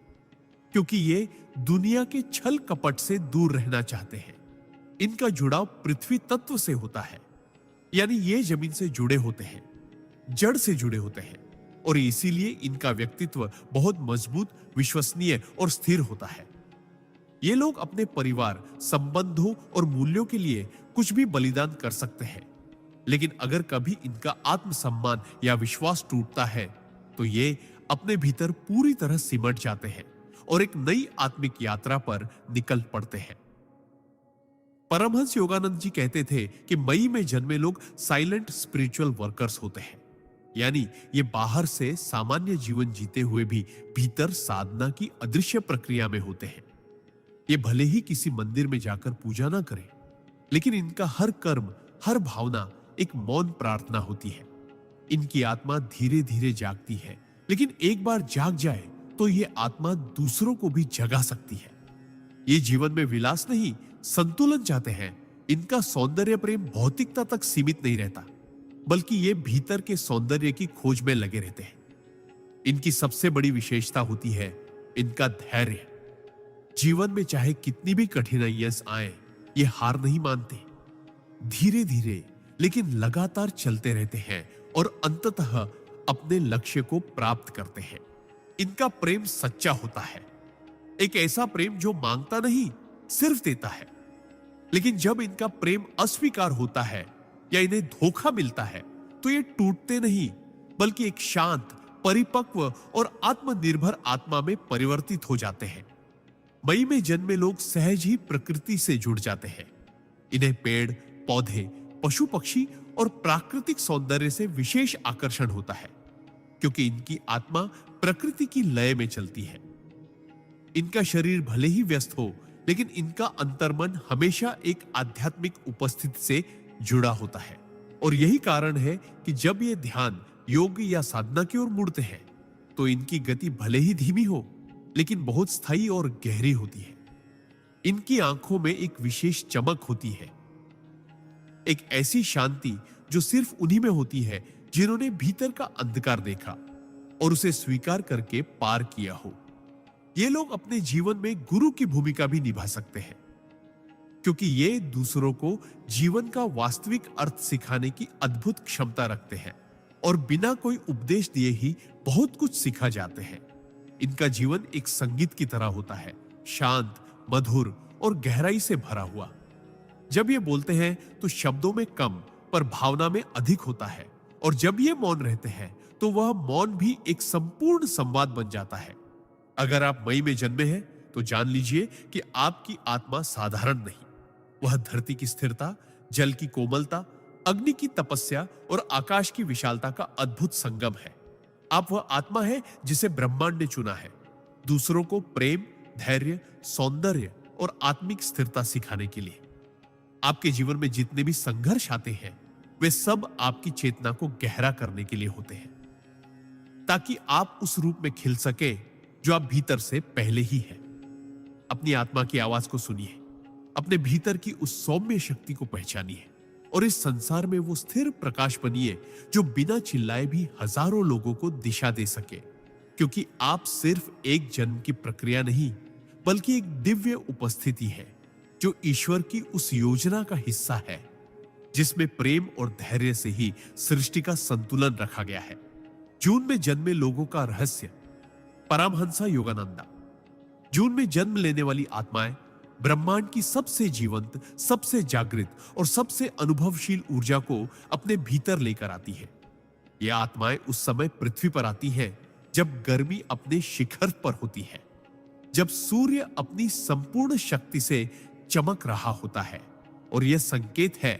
A: क्योंकि ये दुनिया के छल कपट से दूर रहना चाहते हैं। इनका जुड़ाव पृथ्वी तत्व से होता है, यानी ये जमीन से जुड़े होते हैं, जड़ से जुड़े होते हैं, और इसीलिए इनका व्यक्तित्व बहुत मजबूत, विश्वसनीय और स्थिर होता है। ये लोग अपने परिवार, संबंधों और मूल्यों के लिए कुछ भी बलिदान कर सकते हैं, लेकिन अगर कभी इनका आत्मसम्मान या विश्वास टूटता है तो ये अपने भीतर पूरी तरह सिमट जाते हैं और एक नई आत्मिक यात्रा पर निकल पड़ते हैं। परमहंस योगानंद जी कहते थे कि मई में जन्मे लोग साइलेंट स्पिरिचुअल वर्कर्स होते हैं, यानी ये बाहर से सामान्य जीवन जीते हुए भी भीतर साधना की अदृश्य प्रक्रिया में होते हैं। ये भले ही किसी मंदिर में जाकर पूजा ना करें, लेकिन इनका हर कर्म, हर भावना एक मौन प्रार्थना होती है। इनकी आत्मा धीरे धीरे जागती है, लेकिन एक बार जाग जाए तो ये आत्मा दूसरों को भी जगा सकती है। ये जीवन में विलास नहीं, संतुलन चाहते हैं। इनका सौंदर्य प्रेम भौतिकता तक सीमित नहीं रहता, बल्कि ये भीतर के सौंदर्य की खोज में लगे रहते हैं। इनकी सबसे बड़ी विशेषता होती है इनका धैर्य। जीवन में चाहे कितनी भी कठिनाइयां आए, ये हार नहीं मानते। धीरे धीरे लेकिन लगातार चलते रहते हैं और अंततः अपने लक्ष्य को प्राप्त करते हैं। इनका प्रेम सच्चा होता है, एक ऐसा प्रेम जो मांगता नहीं, सिर्फ देता है। लेकिन जब इनका प्रेम अस्वीकार होता है या इन्हें धोखा मिलता है तो ये टूटते नहीं, बल्कि एक शांत, परिपक्व और आत्मनिर्भर आत्मा में परिवर्तित हो जाते हैं। मई में जन्मे लोग सहज ही प्रकृति से जुड़ जाते हैं। इन्हें पेड़, पौधे, पशु पक्षी और प्राकृतिक सौंदर्य से विशेष आकर्षण होता है, क्योंकि इनकी आत्मा प्रकृति की लय में चलती है। इनका शरीर भले ही व्यस्त हो, लेकिन इनका अंतर्मन हमेशा एक आध्यात्मिक उपस्थिति से जुड़ा होता है। और यही कारण है कि जब ये ध्यान, योग या साधना की ओर मुड़ते हैं तो इनकी गति भले ही धीमी हो, लेकिन बहुत स्थायी और गहरी होती है। इनकी आंखों में एक विशेष चमक होती है, एक ऐसी शांति जो सिर्फ उन्हीं में होती है जिन्होंने भीतर का अंधकार देखा और उसे स्वीकार करके पार किया हो। ये लोग अपने जीवन में गुरु की भूमिका भी निभा सकते हैं, क्योंकि ये दूसरों को जीवन का वास्तविक अर्थ सिखाने की अद्भुत क्षमता रखते हैं और बिना कोई उपदेश दिए ही बहुत कुछ सिखा जाते हैं। इनका जीवन एक संगीत की तरह होता है, शांत, मधुर और गहराई से भरा हुआ। जब ये बोलते हैं तो शब्दों में कम पर भावना में अधिक होता है, और जब ये मौन रहते हैं तो वह मौन भी एक संपूर्ण संवाद बन जाता है। अगर आप मई में जन्मे हैं तो जान लीजिए कि आपकी आत्मा साधारण नहीं। वह धरती की स्थिरता, जल की कोमलता, अग्नि की तपस्या और आकाश की विशालता का अद्भुत संगम है। आप वह आत्मा है जिसे ब्रह्मांड ने चुना है, दूसरों को प्रेम, धैर्य, सौंदर्य और आत्मिक स्थिरता सिखाने के लिए। आपके जीवन में जितने भी संघर्ष आते हैं वे सब आपकी चेतना को गहरा करने के लिए होते हैं, ताकि आप उस रूप में खिल सके जो आप भीतर से पहले ही है। अपनी आत्मा की आवाज को सुनिए, अपने भीतर की उस सौम्य शक्ति को पहचानिए और इस संसार में वो स्थिर प्रकाश बनिए जो बिना चिल्लाए भी हजारों लोगों को दिशा दे सके। क्योंकि आप सिर्फ एक जन्म की प्रक्रिया नहीं, बल्कि एक दिव्य उपस्थिति है जो ईश्वर की उस योजना का हिस्सा है जिसमें प्रेम और धैर्य से ही सृष्टि का संतुलन रखा गया है। जून में जन्मे लोगों का रहस्य। परमहंस योगानंदा। जून में जन्म लेने वाली आत्माएं ब्रह्मांड की सबसे जीवंत, सबसे जागृत और सबसे अनुभवशील ऊर्जा को अपने भीतर लेकर आती है। ये आत्माएं उस समय पृथ्वी पर आती हैं जब गर्मी अपने शिखर पर होती है, जब सूर्य अपनी संपूर्ण शक्ति से चमक रहा होता है, और यह संकेत है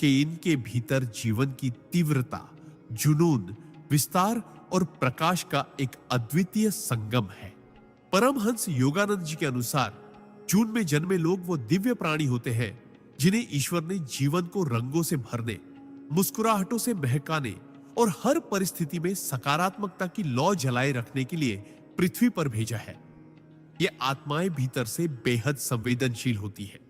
A: कि इनके भीतर जीवन की तीव्रता, जुनून, विस्तार और प्रकाश का एक अद्वितीय संगम है। परमहंस योगानंद जी के अनुसार जून में जन्मे लोग वो दिव्य प्राणी होते हैं जिन्हें ईश्वर ने जीवन को रंगों से भरने, मुस्कुराहटों से महकाने और हर परिस्थिति में सकारात्मकता की लौ जलाए रखने के लिए पृथ्वी पर भेजा है। ये आत्माएं भीतर से बेहद संवेदनशील होती है,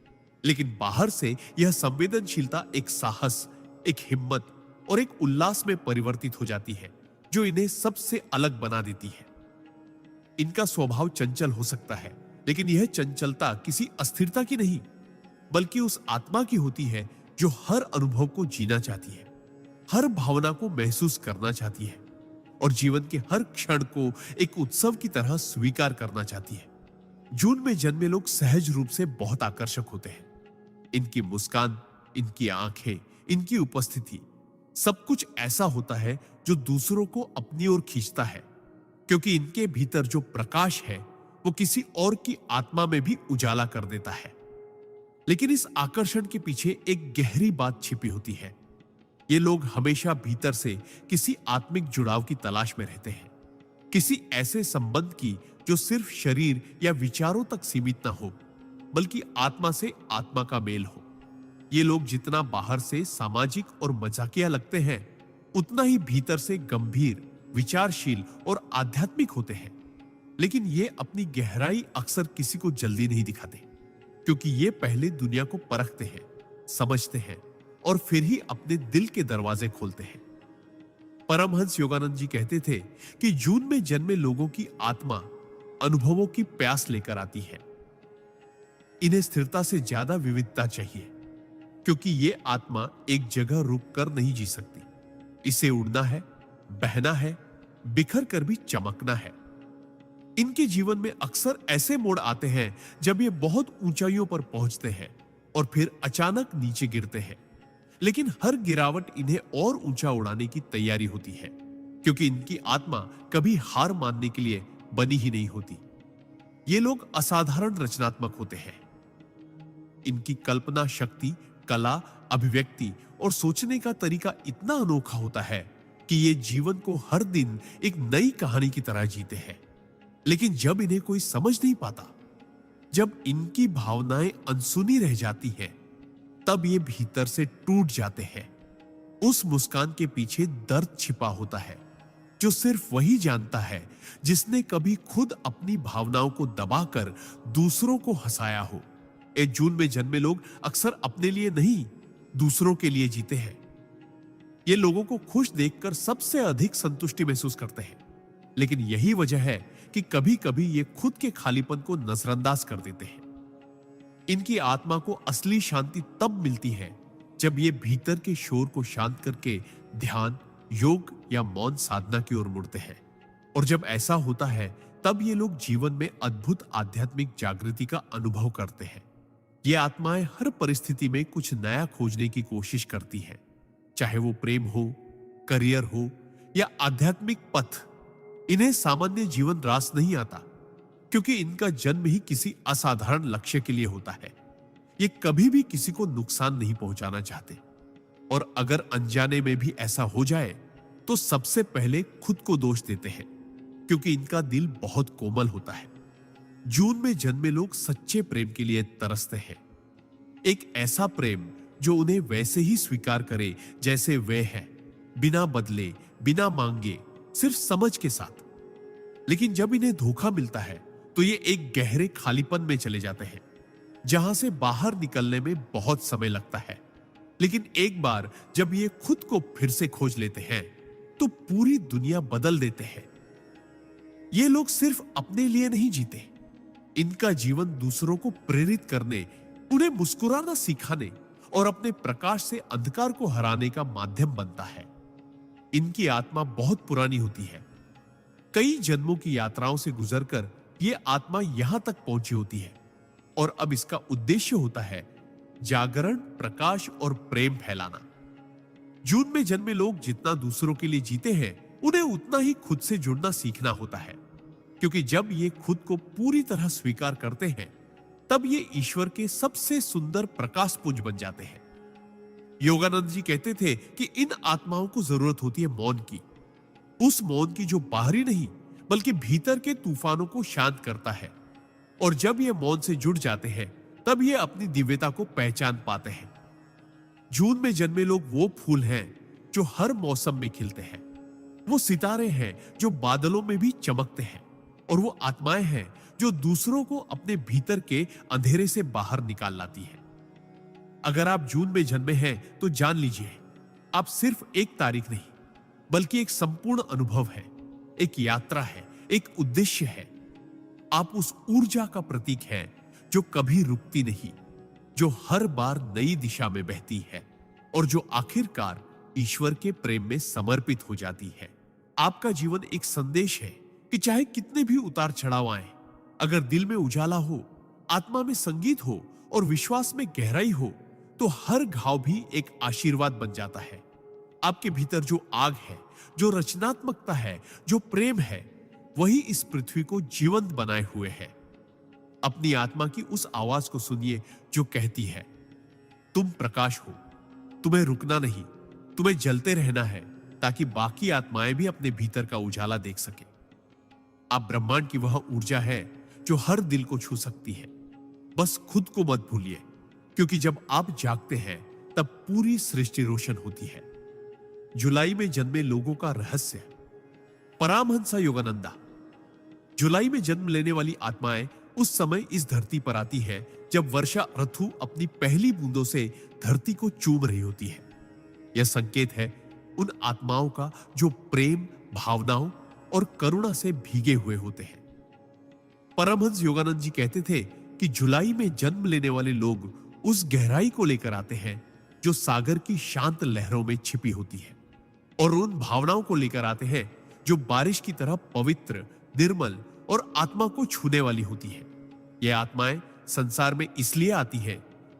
A: लेकिन बाहर से यह संवेदनशीलता एक साहस, एक हिम्मत और एक उल्लास में परिवर्तित हो जाती है जो इन्हें सबसे अलग बना देती है। इनका स्वभाव चंचल हो सकता है, लेकिन यह चंचलता किसी अस्थिरता की नहीं, बल्कि उस आत्मा की होती है जो हर अनुभव को जीना चाहती है, हर भावना को महसूस करना चाहती है और जीवन के हर क्षण को एक उत्सव की तरह स्वीकार करना चाहती है। जून में जन्मे लोग सहज रूप से बहुत आकर्षक होते हैं। इनकी मुस्कान, इनकी आंखें, इनकी उपस्थिति, सब कुछ ऐसा होता है जो दूसरों को अपनी ओर खींचता है, क्योंकि इनके भीतर जो प्रकाश है वो किसी और की आत्मा में भी उजाला कर देता है। लेकिन इस आकर्षण के पीछे एक गहरी बात छिपी होती है। ये लोग हमेशा भीतर से किसी आत्मिक जुड़ाव की तलाश में रहते हैं, किसी ऐसे संबंध की जो सिर्फ शरीर या विचारों तक सीमित ना हो, बल्कि आत्मा से आत्मा का मेल हो। ये लोग जितना बाहर से सामाजिक और मजाकिया लगते हैं, उतना ही भीतर से गंभीर, विचारशील और आध्यात्मिक होते हैं। लेकिन ये अपनी गहराई अक्सर किसी को जल्दी नहीं दिखाते, क्योंकि ये पहले दुनिया को परखते हैं, समझते हैं और फिर ही अपने दिल के दरवाजे खोलते हैं। परमहंस योगानंद जी कहते थे कि जून में जन्मे लोगों की आत्मा अनुभवों की प्यास लेकर आती है। इन्हें स्थिरता से ज्यादा विविधता चाहिए, क्योंकि ये आत्मा एक जगह रुक कर नहीं जी सकती। इसे उड़ना है, बहना है, बिखर कर भी चमकना है। इनके जीवन में अक्सर ऐसे मोड़ आते हैं जब ये बहुत ऊंचाइयों पर पहुंचते हैं, और फिर अचानक नीचे गिरते हैं। लेकिन हर गिरावट इन्हें और ऊंचा उड़ाने की तैयारी होती है, क्योंकि इनकी आत्मा कभी हार मानने के लिए बनी ही नहीं होती। ये लोग असाधारण रचनात्मक होते हैं। इनकी कल्पना शक्ति, कला, अभिव्यक्ति और सोचने का तरीका इतना अनोखा होता है कि ये जीवन को हर दिन एक नई कहानी की तरह जीते हैं। लेकिन जब इन्हें कोई समझ नहीं पाता, जब इनकी भावनाएं अनसुनी रह जाती हैं, तब ये भीतर से टूट जाते हैं। उस मुस्कान के पीछे दर्द छिपा होता है, जो सिर्फ वही जानता है जिसने कभी खुद अपनी भावनाओं को दबाकर दूसरों को हंसाया हो। जून में जन्मे लोग अक्सर अपने लिए नहीं, दूसरों के लिए जीते हैं। ये लोगों को खुश देखकर सबसे अधिक संतुष्टि महसूस करते हैं। लेकिन यही वजह है कि कभी कभी ये खुद के खालीपन को नजरअंदाज कर देते हैं। इनकी आत्मा को असली शांति तब मिलती है जब ये भीतर के शोर को शांत करके ध्यान, योग या मौन साधना की ओर मुड़ते हैं। और जब ऐसा होता है, तब ये लोग जीवन में अद्भुत आध्यात्मिक जागृति का अनुभव करते हैं। ये आत्माएं हर परिस्थिति में कुछ नया खोजने की कोशिश करती हैं, चाहे वो प्रेम हो, करियर हो या आध्यात्मिक पथ। इन्हें सामान्य जीवन रास नहीं आता, क्योंकि इनका जन्म ही किसी असाधारण लक्ष्य के लिए होता है। ये कभी भी किसी को नुकसान नहीं पहुंचाना चाहते, और अगर अनजाने में भी ऐसा हो जाए तो सबसे पहले खुद को दोष देते हैं, क्योंकि इनका दिल बहुत कोमल होता है। जून में जन्मे लोग सच्चे प्रेम के लिए तरसते हैं। एक ऐसा प्रेम जो उन्हें वैसे ही स्वीकार करे जैसे वे हैं, बिना बदले, बिना मांगे, सिर्फ समझ के साथ। लेकिन जब इन्हें धोखा मिलता है तो ये एक गहरे खालीपन में चले जाते हैं, जहां से बाहर निकलने में बहुत समय लगता है। लेकिन एक बार जब ये खुद को फिर से खोज लेते हैं तो पूरी दुनिया बदल देते हैं। ये लोग सिर्फ अपने लिए नहीं जीते, इनका जीवन दूसरों को प्रेरित करने, उन्हें मुस्कुराना सिखाने और अपने प्रकाश से अंधकार को हराने का माध्यम बनता है। इनकी आत्मा बहुत पुरानी होती है। कई जन्मों की यात्राओं से गुजरकर यह आत्मा यहां तक पहुंची होती है, और अब इसका उद्देश्य होता है जागरण, प्रकाश और प्रेम फैलाना। जून में जन्मे लोग जितना दूसरों के लिए जीते हैं, उन्हें उतना ही खुद से जुड़ना सीखना होता है, क्योंकि जब ये खुद को पूरी तरह स्वीकार करते हैं, तब ये ईश्वर के सबसे सुंदर प्रकाश पुंज बन जाते हैं। योगानंद जी कहते थे कि इन आत्माओं को जरूरत होती है मौन की, उस मौन की जो बाहरी नहीं बल्कि भीतर के तूफानों को शांत करता है। और जब ये मौन से जुड़ जाते हैं, तब ये अपनी दिव्यता को पहचान पाते हैं। जून में जन्मे लोग वो फूल हैं जो हर मौसम में खिलते हैं, वो सितारे हैं जो बादलों में भी चमकते हैं, और वो आत्माएं हैं जो दूसरों को अपने भीतर के अंधेरे से बाहर निकाल लाती हैं। अगर आप जून में जन्मे हैं तो जान लीजिए, आप सिर्फ एक तारीख नहीं बल्कि एक संपूर्ण अनुभव है, एक यात्रा है, एक उद्देश्य है। आप उस ऊर्जा का प्रतीक हैं जो कभी रुकती नहीं, जो हर बार नई दिशा में बहती है और जो आखिरकार ईश्वर के प्रेम में समर्पित हो जाती है। आपका जीवन एक संदेश है कि चाहे कितने भी उतार चढ़ाव आए, अगर दिल में उजाला हो, आत्मा में संगीत हो और विश्वास में गहराई हो, तो हर घाव भी एक आशीर्वाद बन जाता है। आपके भीतर जो आग है, जो रचनात्मकता है, जो प्रेम है, वही इस पृथ्वी को जीवंत बनाए हुए है। अपनी आत्मा की उस आवाज को सुनिए जो कहती है, तुम प्रकाश हो, तुम्हें रुकना नहीं, तुम्हें जलते रहना है, ताकि बाकी आत्माएं भी अपने भीतर का उजाला देख सके। आप ब्रह्मांड की वह ऊर्जा है जो हर दिल को छू सकती है। बस खुद को मत भूलिए, क्योंकि जब आप जागते हैं तब पूरी सृष्टि रोशन होती है। जुलाई में जन्मे लोगों का रहस्य। परमहंस योगानंदा। जुलाई में जन्म लेने वाली आत्माएं उस समय इस धरती पर आती है जब वर्षा ऋतु अपनी पहली बूंदों से धरती को चूम रही होती है। यह संकेत है उन आत्माओं का जो प्रेम, भावनाओं और करुणा से भीगे हुए होते हैं। परमहंस योगानंद जी कहते थे कि जुलाई में जन्म लेने वाले लोग उस गहराई को लेकर आते हैं जो सागर की शांत लहरों में छिपी होती है, और उन भावनाओं को लेकर आते हैं जो बारिश की तरह पवित्र, निर्मल और आत्मा को छूने वाली होती है। ये आत्माएं संसार में इसलिए आती है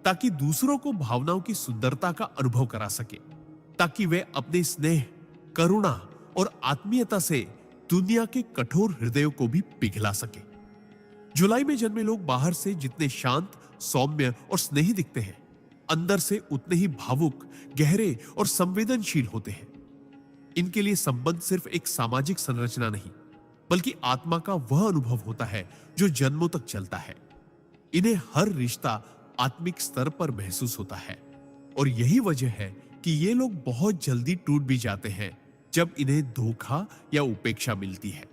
A: ताकि दूसरों को भावनाओं की सुंदरता का अनुभव करा सके, ताकि वे अपने स्नेह, करुणा और आत्मीयता से दुनिया के कठोर हृदयों को भी पिघला सके। जुलाई में जन्मे लोग बाहर से जितने शांत, सौम्य और स्नेही दिखते हैं, अंदर से उतने ही भावुक, गहरे और संवेदनशील होते हैं। इनके लिए संबंध सिर्फ एक सामाजिक संरचना नहीं, बल्कि आत्मा का वह अनुभव होता है जो जन्मों तक चलता है। इन्हें हर रिश्ता आत्मिक स्तर पर महसूस होता है, और यही वजह है कि ये लोग बहुत जल्दी टूट भी जाते हैं जब इन्हें धोखा या उपेक्षा मिलती है।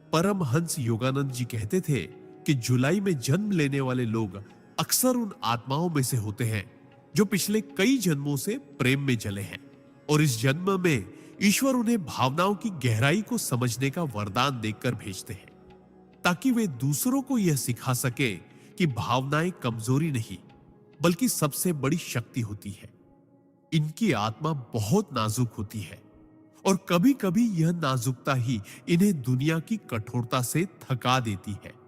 A: परमहंस योगानंद जी कहते थे कि जुलाई में जन्म लेने वाले लोग अक्सर उन आत्माओं में से होते हैं जो पिछले कई जन्मों से प्रेम में जले हैं, और इस जन्म में ईश्वर उन्हें भावनाओं की गहराई को समझने का वरदान देकर भेजते हैं, ताकि वे दूसरों को यह सिखा सके कि भावनाएं कमजोरी नहीं, बल्कि सबसे बड़ी शक्ति होती है। इनकी आत्मा बहुत नाजुक होती है, और कभी कभी यह नाजुकता ही इन्हें दुनिया की कठोरता से थका देती है।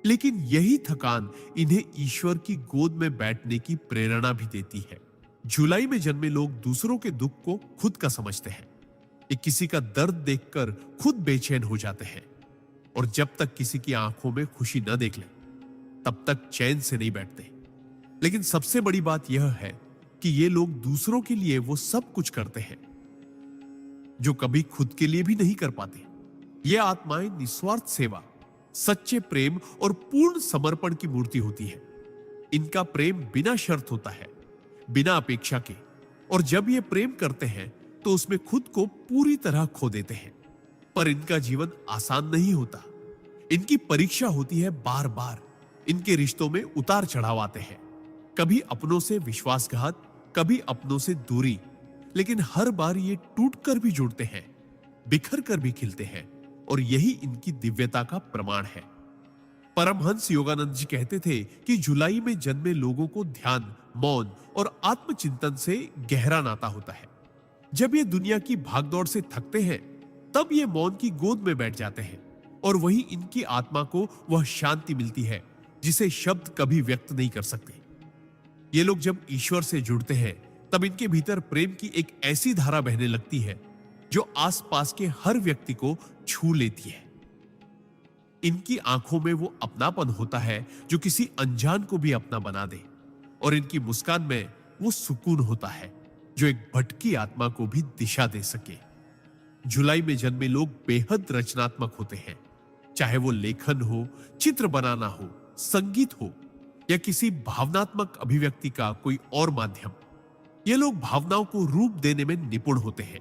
A: लेकिन यही थकान इन्हें ईश्वर की गोद में बैठने की प्रेरणा भी देती है। जुलाई में जन्मे लोग दूसरों के दुख को खुद का समझते हैं। ये किसी का दर्द देखकर खुद बेचैन हो जाते हैं, और जब तक किसी की आंखों में खुशी न देख ले, तब तक चैन से नहीं बैठते। लेकिन सबसे बड़ी बात यह है कि ये लोग दूसरों के लिए वो सब कुछ करते हैं जो कभी खुद के लिए भी नहीं कर पाते। ये आत्माएं निस्वार्थ सेवा, सच्चे प्रेम और पूर्ण समर्पण की मूर्ति होती है। इनका प्रेम बिना शर्त होता है, बिना अपेक्षा के, और जब ये प्रेम करते हैं तो उसमें खुद को पूरी तरह खो देते हैं। पर इनका जीवन आसान नहीं होता। इनकी परीक्षा होती है बार बार। इनके रिश्तों में उतार चढ़ाव आते हैं, कभी अपनों से विश्वासघात, कभी अपनों से दूरी, लेकिन हर बार ये टूटकर भी जुड़ते हैं, बिखर कर भी खिलते हैं, और यही इनकी दिव्यता का प्रमाण है। परमहंस योगानंद जी कहते थे कि जुलाई में जन्मे लोगों को ध्यान, मौन और आत्मचिंतन से गहरा नाता होता है। जब ये दुनिया की भागदौड़ से थकते हैं, तब ये मौन की गोद में बैठ जाते हैं, और वही इनकी आत्मा को वह शांति मिलती है जिसे शब्द कभी व्यक्त नहीं कर सकते। ये लोग जब ईश्वर से जुड़ते हैं, तब इनके भीतर प्रेम की एक ऐसी धारा बहने लगती है जो आसपास के हर व्यक्ति को छू लेती है। इनकी आंखों में वो अपनापन होता है जो किसी अनजान को भी अपना बना दे, और इनकी मुस्कान में वो सुकून होता है जो एक भटकी आत्मा को भी दिशा दे सके। जुलाई में जन्मे लोग बेहद रचनात्मक होते हैं, चाहे वो लेखन हो, चित्र बनाना हो, संगीत हो, या किसी भावनात्मक अभिव्यक्ति का कोई और माध्यम। ये लोग भावनाओं को रूप देने में निपुण होते हैं,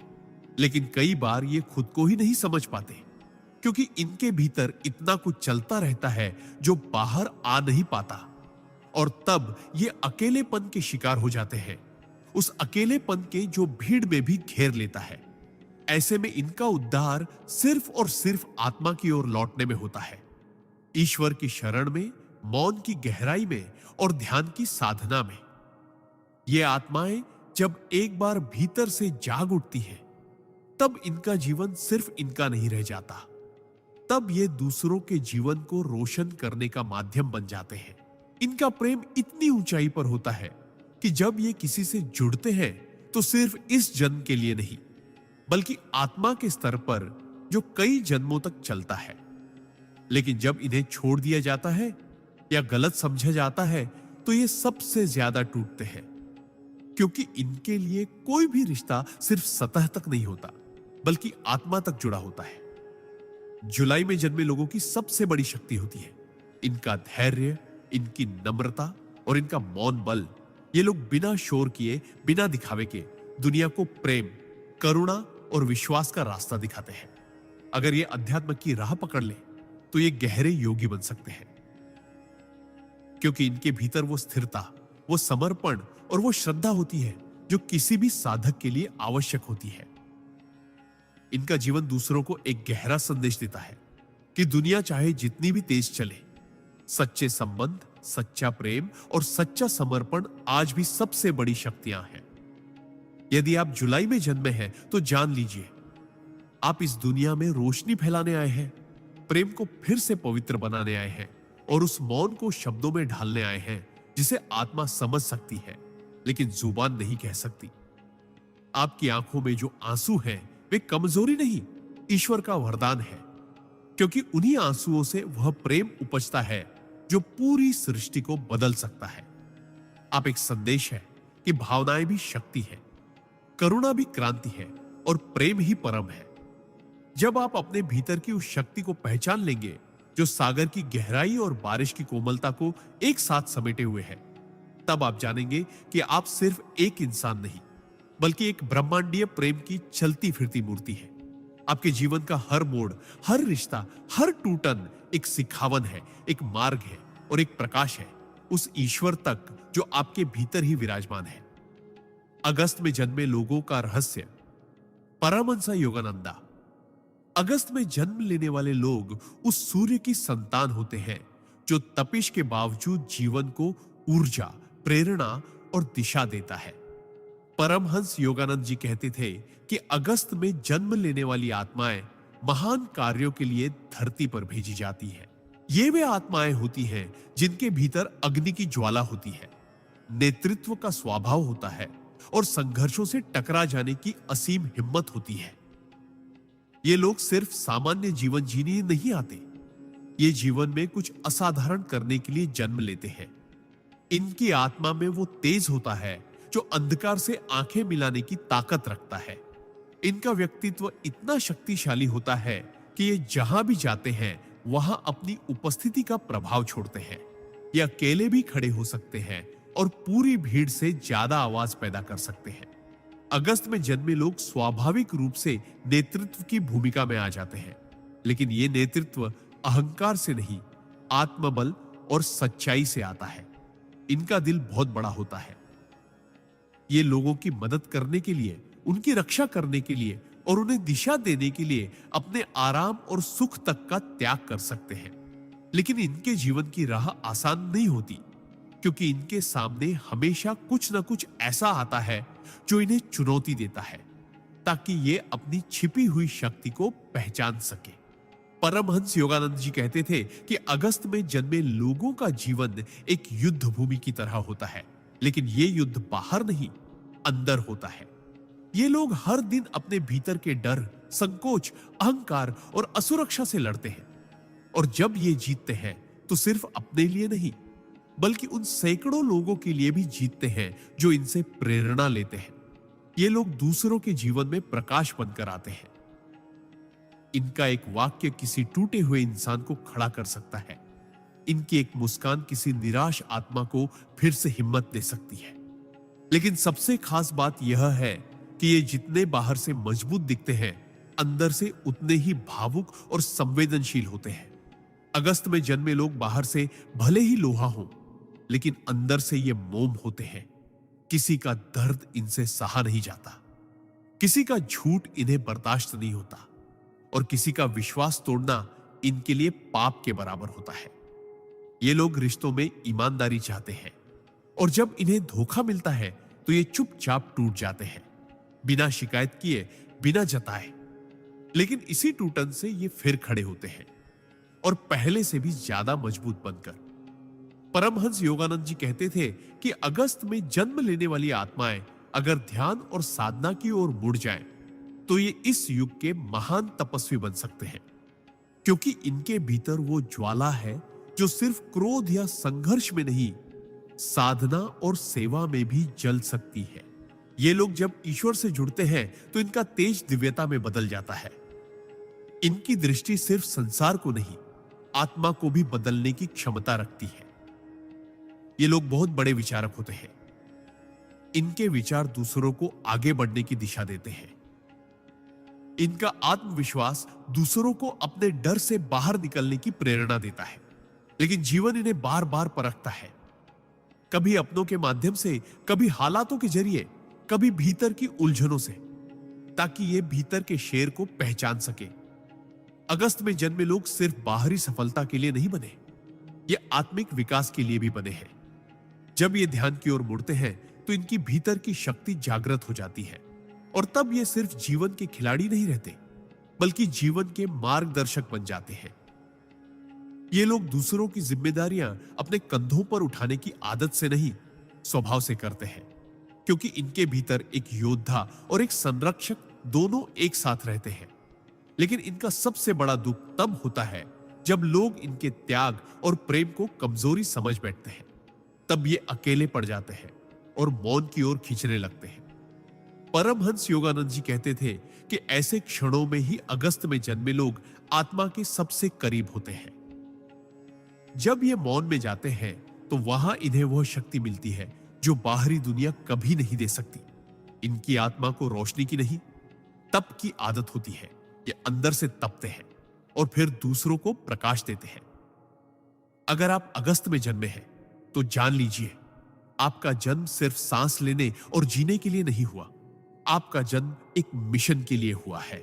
A: लेकिन कई बार ये खुद को ही नहीं समझ पाते, क्योंकि इनके भीतर इतना कुछ चलता रहता है जो बाहर आ नहीं पाता, और तब ये अकेलेपन के शिकार हो जाते हैं, उस अकेलेपन के जो भीड़ में भी घेर लेता है। ऐसे में इनका उद्धार सिर्फ और सिर्फ आत्मा की ओर लौटने में होता है, ईश्वर की शरण में, मौन की गहराई में और ध्यान की साधना में। ये आत्माएं जब एक बार भीतर से जाग उठती हैं, तब इनका जीवन सिर्फ इनका नहीं रह जाता। तब ये दूसरों के जीवन को रोशन करने का माध्यम बन जाते हैं। इनका प्रेम इतनी ऊंचाई पर होता है कि जब ये किसी से जुड़ते हैं तो सिर्फ इस जन्म के लिए नहीं, बल्कि आत्मा के स्तर पर जो कई जन्मों तक चलता है। लेकिन जब इन्हें छोड़ दिया जाता है या गलत समझा जाता है, तो ये सबसे ज्यादा टूटते हैं, क्योंकि इनके लिए कोई भी रिश्ता सिर्फ सतह तक नहीं होता, बल्कि आत्मा तक जुड़ा होता है। जुलाई में जन्मे लोगों की सबसे बड़ी शक्ति होती है इनका धैर्य, इनकी नम्रता और इनका मौन बल। ये लोग बिना शोर किए, बिना दिखावे के दुनिया को प्रेम, करुणा और विश्वास का रास्ता दिखाते हैं। अगर ये अध्यात्म की राह पकड़ ले तो ये गहरे योगी बन सकते हैं, क्योंकि इनके भीतर वो स्थिरता, वो समर्पण और वो श्रद्धा होती है जो किसी भी साधक के लिए आवश्यक होती है। इनका जीवन दूसरों को एक गहरा संदेश देता है कि दुनिया चाहे जितनी भी तेज चले, सच्चे संबंध, सच्चा प्रेम और सच्चा समर्पण आज भी सबसे बड़ी शक्तियां हैं। यदि आप जुलाई में जन्मे हैं तो जान लीजिए, आप इस दुनिया में रोशनी फैलाने आए हैं, प्रेम को फिर से पवित्र बनाने आए हैं और उस मौन को शब्दों में ढालने आए हैं जिसे आत्मा समझ सकती है लेकिन जुबान नहीं कह सकती। आपकी आंखों में जो आंसू हैं वे कमजोरी नहीं, ईश्वर का वरदान है, क्योंकि उन्हीं आंसुओं से वह प्रेम उपजता है जो पूरी सृष्टि को बदल सकता है। आप एक संदेश है कि भावनाएं भी शक्ति है, करुणा भी क्रांति है और प्रेम ही परम है। जब आप अपने भीतर की उस शक्ति को पहचान लेंगे जो सागर की गहराई और बारिश की कोमलता को एक साथ समेटे हुए है, तब आप जानेंगे कि आप सिर्फ एक इंसान नहीं बल्कि एक ब्रह्मांडीय प्रेम की चलती फिरती मूर्ति है। आपके जीवन का हर मोड़, हर रिश्ता, हर टूटन एक सिखावन है, एक मार्ग है और एक प्रकाश है उस ईश्वर तक जो आपके भीतर ही विराजमान है। अगस्त में जन्मे लोगों का रहस्य। परमहंस योगानंदा। अगस्त में जन्म लेने वाले लोग उस सूर्य की संतान होते हैं जो तपिश के बावजूद जीवन को ऊर्जा, प्रेरणा और दिशा देता है। परमहंस योगानंद जी कहते थे कि अगस्त में जन्म लेने वाली आत्माएं महान कार्यों के लिए धरती पर भेजी जाती हैं। ये वे आत्माएं होती हैं जिनके भीतर अग्नि की ज्वाला होती है, नेतृत्व का स्वभाव होता है और संघर्षों से टकरा जाने की असीम हिम्मत होती है। ये लोग सिर्फ सामान्य जीवन जीने नहीं आते, ये जीवन में कुछ असाधारण करने के लिए जन्म लेते हैं। इनकी आत्मा में वो तेज होता है जो अंधकार से आंखें मिलाने की ताकत रखता है। इनका व्यक्तित्व इतना शक्तिशाली होता है कि ये जहां भी जाते हैं वहां अपनी उपस्थिति का प्रभाव छोड़ते हैं। ये अकेले भी खड़े हो सकते हैं और पूरी भीड़ से ज्यादा आवाज पैदा कर सकते हैं। अगस्त में जन्मे लोग स्वाभाविक रूप से नेतृत्व की भूमिका में आ जाते हैं, लेकिन यह नेतृत्व अहंकार से नहीं, आत्मबल और सच्चाई से आता है। इनका दिल बहुत बड़ा होता है। ये लोगों की मदद करने के लिए, उनकी रक्षा करने के लिए और उन्हें दिशा देने के लिए अपने आराम और सुख तक का त्याग कर सकते हैं। लेकिन इनके जीवन की राह आसान नहीं होती, क्योंकि इनके सामने हमेशा कुछ न कुछ ऐसा आता है जो इन्हें चुनौती देता है, ताकि ये अपनी छिपी हुई शक्ति को पहचान सके। परमहंस योगानंद जी कहते थे कि अगस्त में जन्मे लोगों का जीवन एक युद्ध भूमि की तरह होता है, लेकिन ये युद्ध बाहर नहीं, अंदर होता है। ये लोग हर दिन अपने भीतर के डर, संकोच, अहंकार और असुरक्षा से लड़ते हैं, और जब ये जीतते हैं तो सिर्फ अपने लिए नहीं बल्कि उन सैकड़ों लोगों के लिए भी जीतते हैं जो इनसे प्रेरणा लेते हैं। ये लोग दूसरों के जीवन में प्रकाश बनकर आते हैं। इनका एक वाक्य किसी टूटे हुए इंसान को खड़ा कर सकता है। इनकी एक मुस्कान किसी निराश आत्मा को फिर से हिम्मत दे सकती है। लेकिन सबसे खास बात यह है कि ये जितने बाहर से मजबूत दिखते हैं, अंदर से उतने ही भावुक और संवेदनशील होते हैं। अगस्त में जन्मे लोग बाहर से भले ही लोहा हों, लेकिन अंदर से ये मोम होते हैं। किसी का दर्द इनसे सहा नहीं जाता, किसी का झूठ इन्हें बर्दाश्त नहीं होता और किसी का विश्वास तोड़ना इनके लिए पाप के बराबर होता है। ये लोग रिश्तों में ईमानदारी चाहते हैं और जब इन्हें धोखा मिलता है तो ये चुपचाप टूट जाते हैं, बिना शिकायत किए, बिना जताए। लेकिन इसी टूटन से ये फिर खड़े होते हैं और पहले से भी ज्यादा मजबूत बनकर। परमहंस योगानंद जी कहते थे कि अगस्त में जन्म लेने वाली आत्माएं अगर ध्यान और साधना की ओर मुड़ जाएं, तो ये इस युग के महान तपस्वी बन सकते हैं, क्योंकि इनके भीतर वो ज्वाला है जो सिर्फ क्रोध या संघर्ष में नहीं, साधना और सेवा में भी जल सकती है। ये लोग जब ईश्वर से जुड़ते हैं तो इनका तेज दिव्यता में बदल जाता है। इनकी दृष्टि सिर्फ संसार को नहीं, आत्मा को भी बदलने की क्षमता रखती है। ये लोग बहुत बड़े विचारक होते हैं। इनके विचार दूसरों को आगे बढ़ने की दिशा देते हैं। इनका आत्मविश्वास दूसरों को अपने डर से बाहर निकलने की प्रेरणा देता है। लेकिन जीवन इन्हें बार बार परखता है, कभी अपनों के माध्यम से, कभी हालातों के जरिए, कभी भीतर की उलझनों से, ताकि ये भीतर के शेर को पहचान सके। अगस्त में जन्मे लोग सिर्फ बाहरी सफलता के लिए नहीं बने, ये आत्मिक विकास के लिए भी बने हैं। जब ये ध्यान की ओर मुड़ते हैं तो इनकी भीतर की शक्ति जागृत हो जाती है और तब ये सिर्फ जीवन के खिलाड़ी नहीं रहते, बल्कि जीवन के मार्गदर्शक बन जाते हैं। ये लोग दूसरों की जिम्मेदारियां अपने कंधों पर उठाने की आदत से नहीं, स्वभाव से करते हैं, क्योंकि इनके भीतर एक योद्धा और एक संरक्षक दोनों एक साथ रहते हैं। लेकिन इनका सबसे बड़ा दुख तब होता है जब लोग इनके त्याग और प्रेम को कमजोरी समझ बैठते हैं। तब ये अकेले पड़ जाते हैं और मौन की ओर खींचने लगते हैं। परमहंस योगानंद जी कहते थे कि ऐसे क्षणों में ही अगस्त में जन्मे लोग आत्मा के सबसे करीब होते हैं। जब ये मौन में जाते हैं तो वहां इन्हें वह शक्ति मिलती है जो बाहरी दुनिया कभी नहीं दे सकती। इनकी आत्मा को रोशनी की नहीं, तप की आदत होती है। ये अंदर से तपते हैं और फिर दूसरों को प्रकाश देते हैं। अगर आप अगस्त में जन्मे हैं तो जान लीजिए, आपका जन्म सिर्फ सांस लेने और जीने के लिए नहीं हुआ। आपका जन्म एक मिशन के लिए हुआ है।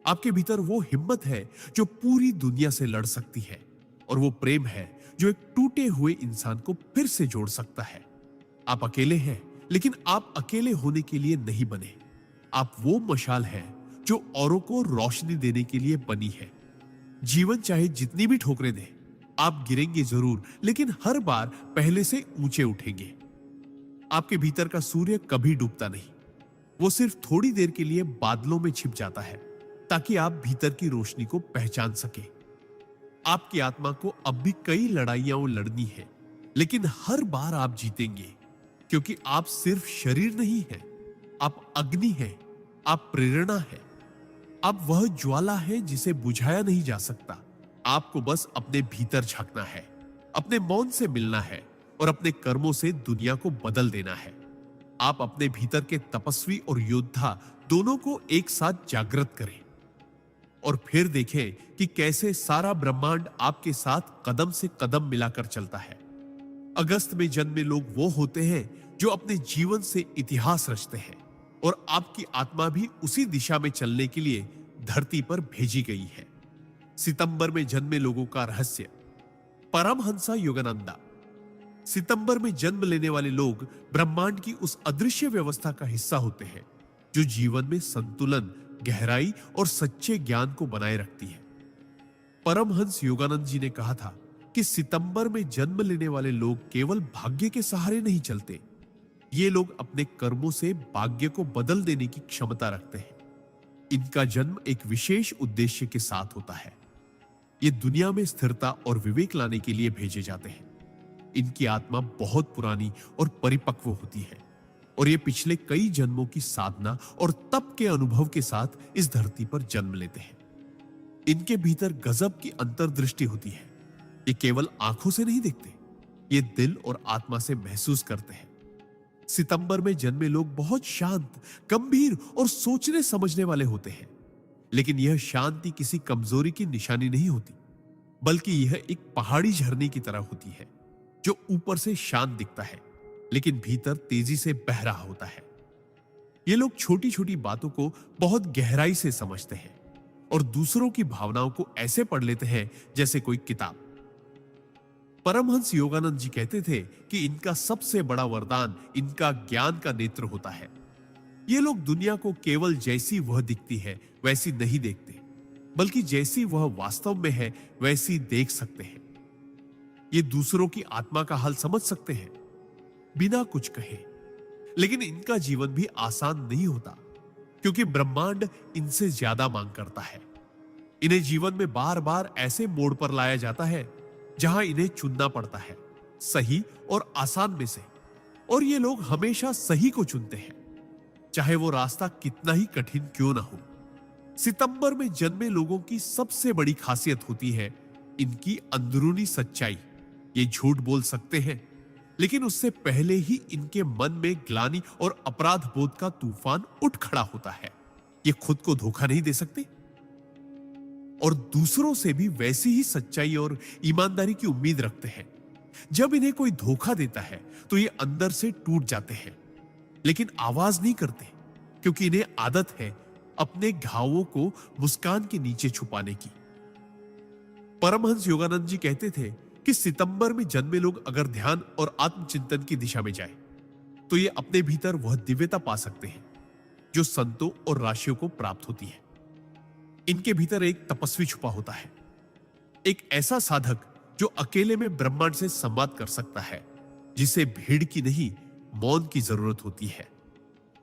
A: आपके भीतर वो हिम्मत है जो पूरी दुनिया से लड़ सकती है, और वो प्रेम है जो एक टूटे हुए इंसान को फिर से जोड़ सकता है। आप अकेले हैं, लेकिन आप अकेले होने के लिए नहीं बने। आप वो मशाल है जो औरों को रोशनी देने के लिए बनी है। जीवन चाहे जितनी भी ठोकरें दे, आप गिरेंगे जरूर, लेकिन हर बार पहले से ऊंचे उठेंगे। आपके भीतर का सूर्य कभी डूबता नहीं, वो सिर्फ थोड़ी देर के लिए बादलों में छिप जाता है ताकि आप भीतर की रोशनी को पहचान सके। आपकी आत्मा को अब भी कई लड़ाइयां लड़नी है, लेकिन हर बार आप जीतेंगे, क्योंकि आप सिर्फ शरीर नहीं हैं, आप अग्नि हैं, आप प्रेरणा है, आप वह ज्वाला है जिसे बुझाया नहीं जा सकता। आपको बस अपने भीतर झांकना है, अपने मौन से मिलना है और अपने कर्मों से दुनिया को बदल देना है। आप अपने भीतर के तपस्वी और योद्धा दोनों को एक साथ जागृत करें और फिर देखें कि कैसे सारा ब्रह्मांड आपके साथ कदम से कदम मिलाकर चलता है। अगस्त में जन्मे लोग वो होते हैं जो अपने जीवन से इतिहास रचते हैं, और आपकी आत्मा भी उसी दिशा में चलने के लिए धरती पर भेजी गई है। सितंबर में जन्मे लोगों का रहस्य। परमहंसा योगानंदा। सितंबर में जन्म लेने वाले लोग ब्रह्मांड की उस अदृश्य व्यवस्था का हिस्सा होते हैं जो जीवन में संतुलन, गहराई और सच्चे ज्ञान को बनाए रखती है। परमहंस योगानंद जी ने कहा था कि सितंबर में जन्म लेने वाले लोग केवल भाग्य के सहारे नहीं चलते, ये लोग अपने कर्मों से भाग्य को बदल देने की क्षमता रखते हैं। इनका जन्म एक विशेष उद्देश्य के साथ होता है। ये दुनिया में स्थिरता और विवेक लाने के लिए भेजे जाते हैं। इनकी आत्मा बहुत पुरानी और परिपक्व होती है, और ये पिछले कई जन्मों की साधना और तप के अनुभव के साथ इस धरती पर जन्म लेते हैं। इनके भीतर गजब की अंतर्दृष्टि होती है। ये केवल आंखों से नहीं देखते, ये दिल और आत्मा से महसूस करते हैं। सितंबर में जन्मे लोग बहुत शांत, गंभीर और सोचने समझने वाले होते हैं, लेकिन यह शांति किसी कमजोरी की निशानी नहीं होती, बल्कि यह एक पहाड़ी झरने की तरह होती है जो ऊपर से शांत दिखता है लेकिन भीतर तेजी से बह रहा होता है। ये लोग छोटी छोटी बातों को बहुत गहराई से समझते हैं और दूसरों की भावनाओं को ऐसे पढ़ लेते हैं जैसे कोई किताब। परमहंस योगानंद जी कहते थे कि इनका सबसे बड़ा वरदान इनका ज्ञान का नेत्र होता है। ये लोग दुनिया को केवल जैसी वह दिखती है वैसी नहीं देखते, बल्कि जैसी वह वास्तव में है वैसी देख सकते हैं। ये दूसरों की आत्मा का हाल समझ सकते हैं बिना कुछ कहे, लेकिन इनका जीवन भी आसान नहीं होता, क्योंकि ब्रह्मांड इनसे ज्यादा मांग करता है। इन्हें जीवन में बार बार ऐसे मोड़ पर लाया जाता है जहां इन्हें चुनना पड़ता है, सही और आसान में से, और ये लोग हमेशा सही को चुनते हैं, चाहे वो रास्ता कितना ही कठिन क्यों ना हो। सितंबर में जन्मे लोगों की सबसे बड़ी खासियत होती है इनकी अंदरूनी सच्चाई। ये झूठ बोल सकते हैं, लेकिन उससे पहले ही इनके मन में ग्लानि और अपराध बोध का तूफान उठ खड़ा होता है। ये खुद को धोखा नहीं दे सकते और दूसरों से भी वैसी ही सच्चाई और ईमानदारी की उम्मीद रखते हैं। जब इन्हें कोई धोखा देता है तो ये अंदर से टूट जाते हैं, लेकिन आवाज नहीं करते, क्योंकि इन्हें आदत है अपने घावों को मुस्कान के नीचे छुपाने की। परमहंस योगानंद जी कहते थे कि सितंबर में जन्मे लोग अगर ध्यान और आत्मचिंतन की दिशा में जाए तो ये अपने भीतर वह दिव्यता पा सकते हैं जो संतों और राशियों को प्राप्त होती है। इनके भीतर एक तपस्वी छुपा होता है, एक ऐसा साधक जो अकेले में ब्रह्मांड से संवाद कर सकता है, जिसे भीड़ की नहीं मौन की जरूरत होती है।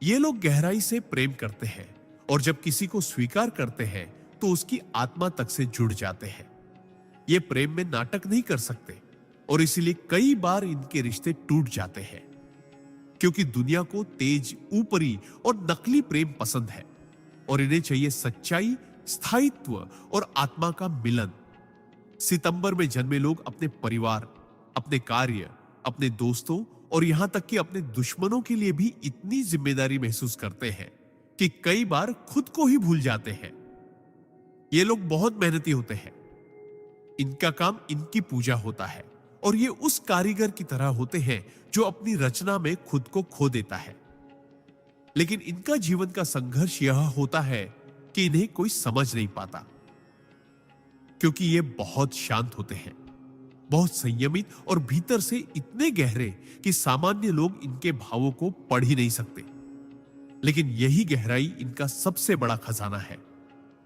A: ये लोग गहराई से प्रेम करते हैं और जब किसी को स्वीकार करते हैं तो उसकी आत्मा तक से जुड़ जाते हैं। ये प्रेम में नाटक नहीं कर सकते और इसीलिए कई बार इनके रिश्ते टूट जाते हैं, क्योंकि दुनिया को तेज, ऊपरी और नकली प्रेम पसंद है और इन्हें चाहिए सच्चाई, स्थायित्व और आत्मा का मिलन। सितंबर में जन्मे लोग अपने परिवार, अपने कार्य, अपने दोस्तों और यहां तक कि अपने दुश्मनों के लिए भी इतनी जिम्मेदारी महसूस करते हैं कि कई बार खुद को ही भूल जाते हैं। ये लोग बहुत मेहनती होते हैं। इनका काम इनकी पूजा होता है और ये उस कारीगर की तरह होते हैं जो अपनी रचना में खुद को खो देता है। लेकिन इनका जीवन का संघर्ष यह होता है कि इन्हें कोई समझ नहीं पाता, क्योंकि ये बहुत शांत होते हैं, बहुत संयमित और भीतर से इतने गहरे कि सामान्य लोग इनके भावों को पढ़ ही नहीं सकते। लेकिन यही गहराई इनका सबसे बड़ा खजाना है।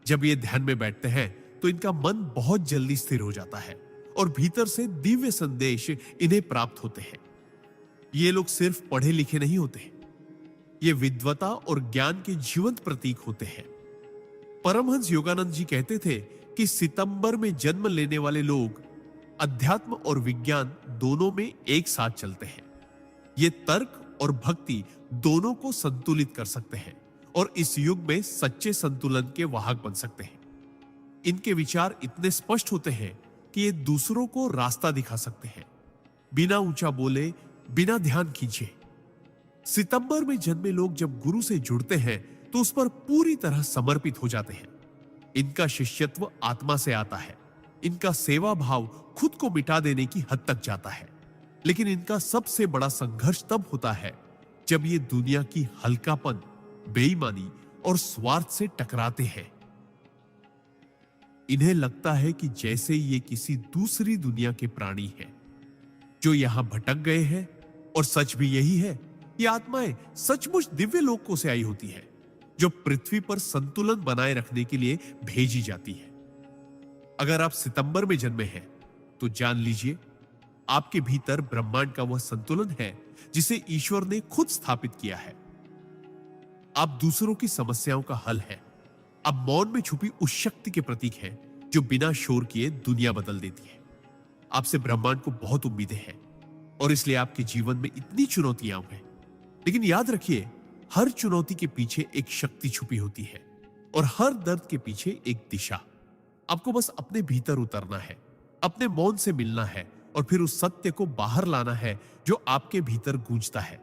A: जब ये ध्यान में बैठते हैं तो इनका मन बहुत जल्दी स्थिर हो जाता है और भीतर से दिव्य संदेश इन्हें प्राप्त होते हैं। ये लोग सिर्फ पढ़े लिखे नहीं होते, ये विद्वता और ज्ञान के जीवंत प्रतीक होते हैं। परमहंस योगानंद जी कहते थे कि सितंबर में जन्म लेने वाले लोग अध्यात्म और विज्ञान दोनों में एक साथ चलते हैं। ये तर्क और भक्ति दोनों को संतुलित कर सकते हैं और इस युग में सच्चे संतुलन के वाहक बन सकते हैं। इनके विचार इतने स्पष्ट होते हैं कि ये दूसरों को रास्ता दिखा सकते हैं, बिना ऊंचा बोले, बिना ध्यान खींचे। सितंबर में जन्मे लोग जब गुरु से जुड़ते हैं तो उस पर पूरी तरह समर्पित हो जाते हैं। इनका शिष्यत्व आत्मा से आता है। इनका सेवा भाव खुद को मिटा देने की हद तक जाता है। लेकिन इनका सबसे बड़ा संघर्ष तब होता है जब ये दुनिया की हल्कापन, बेईमानी और स्वार्थ से टकराते हैं। इन्हें लगता है कि जैसे ये किसी दूसरी दुनिया के प्राणी हैं जो यहां भटक गए हैं, और सच भी यही है। ये आत्माएं सचमुच दिव्य लोकों से आई होती है जो पृथ्वी पर संतुलन बनाए रखने के लिए भेजी जाती है। अगर आप सितंबर में जन्मे हैं तो जान लीजिए आपके भीतर ब्रह्मांड का वह संतुलन है जिसे ईश्वर ने खुद स्थापित किया है। आप दूसरों की समस्याओं का हल है। आप मौन में छुपी उस शक्ति के प्रतीक हैं जो बिना शोर किए दुनिया बदल देती है। आपसे ब्रह्मांड को बहुत उम्मीदें हैं और इसलिए आपके जीवन में इतनी चुनौतियां हैं। लेकिन याद रखिए, हर चुनौती के पीछे एक शक्ति छुपी होती है और हर दर्द के पीछे एक दिशा। आपको बस अपने भीतर उतरना है, अपने मौन से मिलना है और फिर उस सत्य को बाहर लाना है जो आपके भीतर गूंजता है।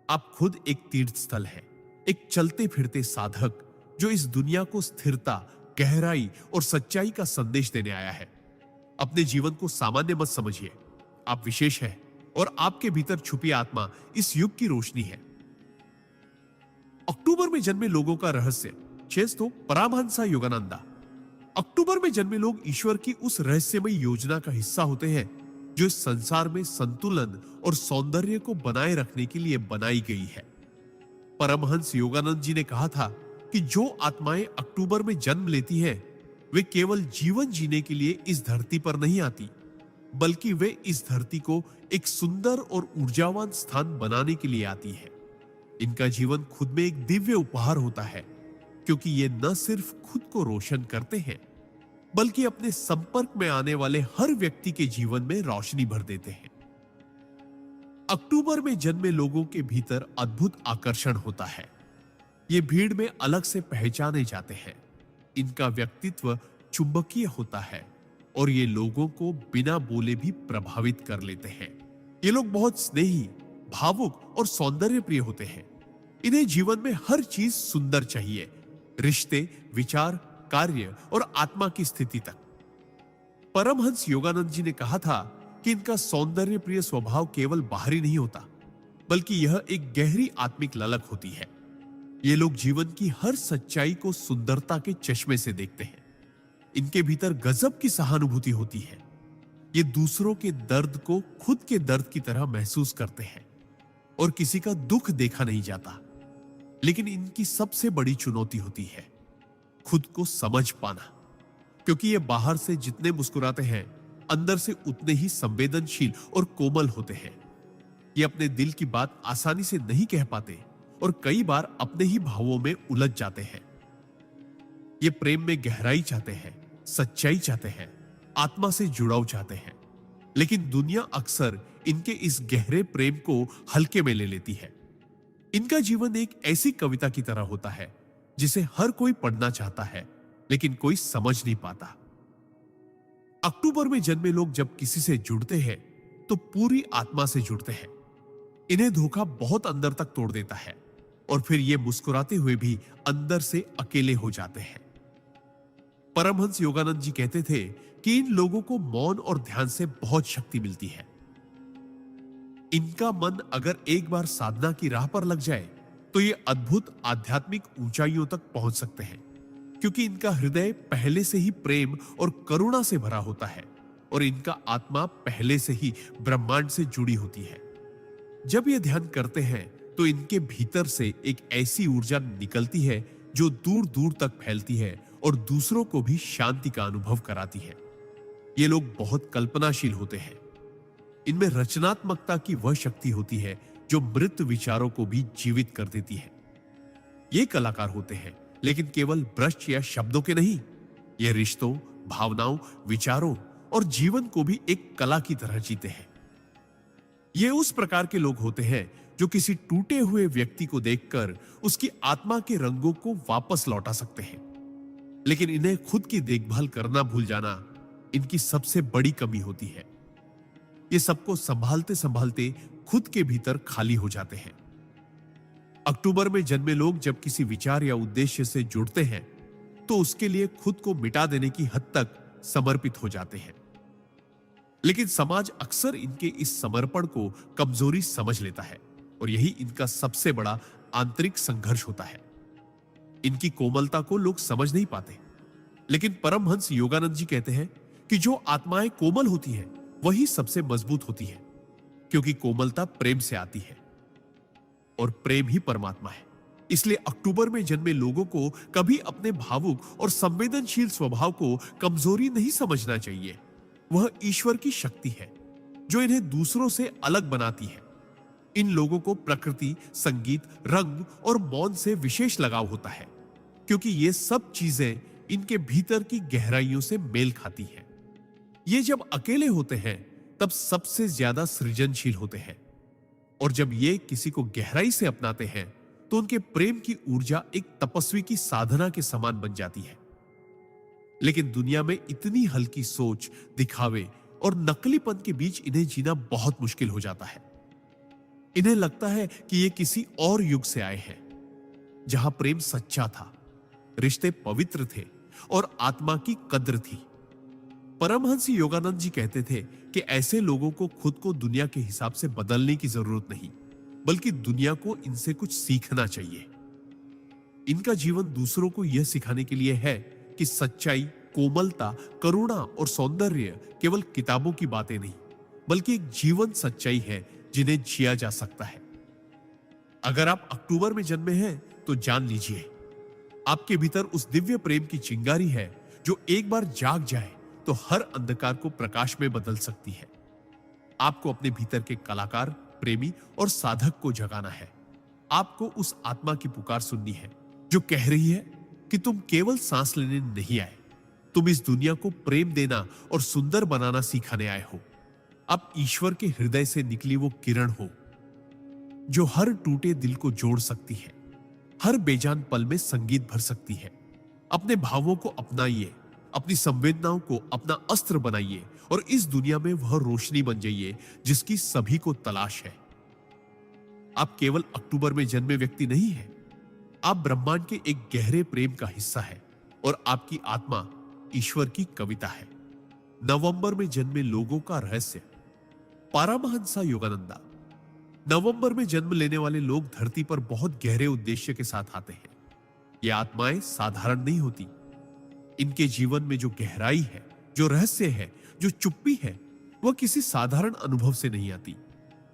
A: आप खुद एक तीर्थ स्थल है, एक चलते फिरते साधक जो इस दुनिया को स्थिरता, गहराई और सच्चाई का संदेश देने आया है। अपने जीवन को सामान्य मत समझिए। आप विशेष हैं और आपके भीतर छुपी आत्मा इस युग की रोशनी है। अक्टूबर में जन्मे लोगों का रहस्य, चेस्तो परमहंस योगानंदा। अक्टूबर में जन्मे लोग ईश्वर की उस रहस्यमय योजना का हिस्सा होते हैं जो इस संसार में संतुलन और सौंदर्य को बनाए रखने के लिए बनाई गई है। परमहंस योगानंद जी ने कहा था कि जो आत्माएं अक्टूबर में जन्म लेती हैं, वे केवल जीवन जीने के लिए इस धरती पर नहीं आती, बल्कि वे इस धरती को एक सुंदर और ऊर्जावान स्थान बनाने के लिए आती है। इनका जीवन खुद में एक दिव्य उपहार होता है, क्योंकि ये न सिर्फ खुद को रोशन करते हैं, बल्कि अपने संपर्क में आने वाले हर व्यक्ति के जीवन में रोशनी भर देते हैं। अक्टूबर में जन्मे लोगों के भीतर अद्भुत आकर्षण होता है। ये भीड़ में अलग से पहचाने जाते हैं। इनका व्यक्तित्व चुंबकीय होता है और ये लोगों को बिना बोले भी प्रभावित कर लेते हैं। ये लोग बहुत स्नेही, भावुक और सौंदर्य प्रिय होते हैं। इन्हें जीवन में हर चीज सुंदर चाहिए, रिश्ते, विचार, कार्य और आत्मा की स्थिति तक। परमहंस योगानंद जी ने कहा था कि इनका सौंदर्य प्रिय स्वभाव केवल बाहरी नहीं होता, बल्कि यह एक गहरी आत्मिक ललक होती है। ये लोग जीवन की हर सच्चाई को सुंदरता के चश्मे से देखते हैं। इनके भीतर गजब की सहानुभूति होती है। ये दूसरों के दर्द को खुद के दर्द की तरह महसूस करते हैं और किसी का दुख देखा नहीं जाता। लेकिन इनकी सबसे बड़ी चुनौती होती है खुद को समझ पाना, क्योंकि ये बाहर से जितने मुस्कुराते हैं, अंदर से उतने ही संवेदनशील और कोमल होते हैं। ये अपने दिल की बात आसानी से नहीं कह पाते और कई बार अपने ही भावों में उलझ जाते हैं। ये प्रेम में गहराई चाहते हैं, सच्चाई चाहते हैं, आत्मा से जुड़ाव चाहते हैं, लेकिन दुनिया अक्सर इनके इस गहरे प्रेम को हल्के में ले लेती है। इनका जीवन एक ऐसी कविता की तरह होता है जिसे हर कोई पढ़ना चाहता है, लेकिन कोई समझ नहीं पाता। अक्टूबर में जन्मे लोग जब किसी से जुड़ते हैं तो पूरी आत्मा से जुड़ते हैं। इन्हें धोखा बहुत अंदर तक तोड़ देता है और फिर ये मुस्कुराते हुए भी अंदर से अकेले हो जाते हैं। परमहंस योगानंद जी कहते थे कि इन लोगों को मौन और ध्यान से बहुत शक्ति मिलती है। इनका मन अगर एक बार साधना की राह पर लग जाए तो ये अद्भुत आध्यात्मिक ऊंचाइयों तक पहुंच सकते हैं, क्योंकि इनका हृदय पहले से ही प्रेम और करुणा से भरा होता है और इनका आत्मा पहले से ही ब्रह्मांड से जुड़ी होती है। जब ये ध्यान करते हैं तो इनके भीतर से एक ऐसी ऊर्जा निकलती है जो दूर दूर तक फैलती है और दूसरों को भी शांति का अनुभव कराती है। ये लोग बहुत कल्पनाशील होते हैं। इनमें रचनात्मकता की वह शक्ति होती है जो मृत विचारों को भी जीवित कर देती है। ये कलाकार होते हैं, लेकिन केवल ब्रश या शब्दों के नहीं। ये रिश्तों, भावनाओं, विचारों और जीवन को भी एक कला की तरह जीते हैं। ये उस प्रकार के लोग होते हैं जो किसी टूटे हुए व्यक्ति को देखकर उसकी आत्मा के रंगों को वापस लौटा सकते हैं, लेकिन इन्हें खुद की देखभाल करना भूल जाना इनकी सबसे बड़ी कमी होती है। ये सबको संभालते संभालते खुद के भीतर खाली हो जाते हैं। अक्टूबर में जन्मे लोग जब किसी विचार या उद्देश्य से जुड़ते हैं तो उसके लिए खुद को मिटा देने की हद तक समर्पित हो जाते हैं, लेकिन समाज अक्सर इनके इस समर्पण को कमजोरी समझ लेता है और यही इनका सबसे बड़ा आंतरिक संघर्ष होता है। इनकी कोमलता को लोग समझ नहीं पाते, लेकिन परमहंस योगानंद जी कहते हैं कि जो आत्माएं कोमल होती हैं वही सबसे मजबूत होती है, क्योंकि कोमलता प्रेम से आती है और प्रेम ही परमात्मा है। इसलिए अक्टूबर में जन्मे लोगों को कभी अपने भावुक और संवेदनशील स्वभाव को कमजोरी नहीं समझना चाहिए। वह ईश्वर की शक्ति है जो इन्हें दूसरों से अलग बनाती है। इन लोगों को प्रकृति, संगीत, रंग और मौन से विशेष लगाव होता है, क्योंकि ये सब चीजें इनके भीतर की गहराइयों से मेल खाती हैं। ये जब अकेले होते हैं तब सबसे ज्यादा सृजनशील होते हैं, और जब ये किसी को गहराई से अपनाते हैं तो उनके प्रेम की ऊर्जा एक तपस्वी की साधना के समान बन जाती है। लेकिन दुनिया में इतनी हल्की सोच, दिखावे और नकलीपन के बीच इन्हें जीना बहुत मुश्किल हो जाता है। इन्हें लगता है कि ये किसी और युग से आए हैं, जहां प्रेम सच्चा था, रिश्ते पवित्र थे और आत्मा की कद्र थी। परमहंस योगानंद जी कहते थे कि ऐसे लोगों को खुद को दुनिया के हिसाब से बदलने की जरूरत नहीं, बल्कि दुनिया को इनसे कुछ सीखना चाहिए। इनका जीवन दूसरों को यह सिखाने के लिए है कि सच्चाई, कोमलता, करुणा और सौंदर्य केवल किताबों की बातें नहीं, बल्कि एक जीवन सच्चाई है जिन्हें जिया जा सकता है। अगर आप अक्टूबर में जन्मे हैं तो जान लीजिए, आपके भीतर उस दिव्य प्रेम की चिंगारी है जो एक बार जाग जाए तो हर अंधकार को प्रकाश में बदल सकती है। आपको अपने भीतर के कलाकार, प्रेमी और साधक को जगाना है। आपको उस आत्मा की पुकार सुननी है जो कह रही है कि तुम केवल सांस लेने नहीं आए, तुम इस दुनिया को प्रेम देना और सुंदर बनाना सिखाने आए हो। आप ईश्वर के हृदय से निकली वो किरण हो जो हर टूटे दिल को जोड़ सकती है, हर बेजान पल में संगीत भर सकती है। अपने भावों को अपनाइए, अपनी संवेदनाओं को अपना अस्त्र बनाइए और इस दुनिया में वह रोशनी बन जाइए जिसकी सभी को तलाश है। आप केवल अक्टूबर में जन्मे व्यक्ति नहीं हैं, आप ब्रह्मांड के एक गहरे प्रेम का हिस्सा है और आपकी आत्मा ईश्वर की कविता है। नवंबर में जन्मे लोगों का रहस्य। परमहंस योगानंदा। नवंबर में जन्म लेने वाले लोग धरती पर बहुत गहरे उद्देश्य के साथ आते हैं। ये आत्माएं साधारण नहीं होती। इनके जीवन में जो गहराई है, जो रहस्य है, जो चुप्पी है, वह किसी साधारण अनुभव से नहीं आती,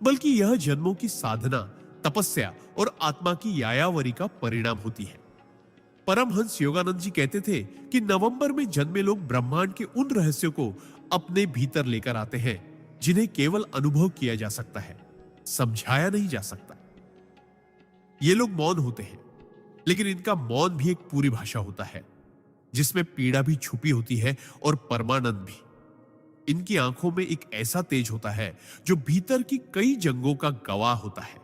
A: बल्कि यह जन्मों की साधना, तपस्या और आत्मा की यायावरी का परिणाम होती है। परमहंस योगानंद जी कहते थे कि नवंबर में जन्मे लोग ब्रह्मांड के उन रहस्यों को अपने भीतर लेकर आते हैं जिन्हें केवल अनुभव किया जा सकता है, समझाया नहीं जा सकता। ये लोग मौन होते हैं, लेकिन इनका मौन भी एक पूरी भाषा होता है जिसमें पीड़ा भी छुपी होती है और परमानंद भी। इनकी आंखों में एक ऐसा तेज होता है जो भीतर की कई जंगों का गवाह होता है,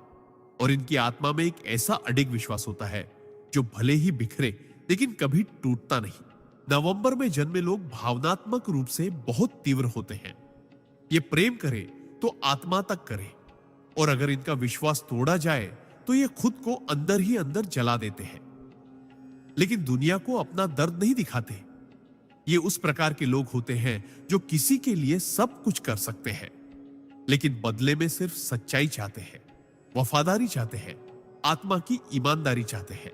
A: और इनकी आत्मा में एक ऐसा अडिग विश्वास होता है जो भले ही बिखरे लेकिन कभी टूटता नहीं। नवंबर में जन्मे लोग भावनात्मक रूप से बहुत तीव्र होते हैं। ये प्रेम करे तो आत्मा तक करे, और अगर इनका विश्वास तोड़ा जाए तो ये खुद को अंदर ही अंदर जला देते हैं। लेकिन दुनिया को अपना दर्द नहीं दिखाते। ये उस प्रकार के लोग होते हैं जो किसी के लिए सब कुछ कर सकते हैं, लेकिन बदले में सिर्फ सच्चाई चाहते हैं, वफादारी चाहते हैं, आत्मा की ईमानदारी चाहते हैं।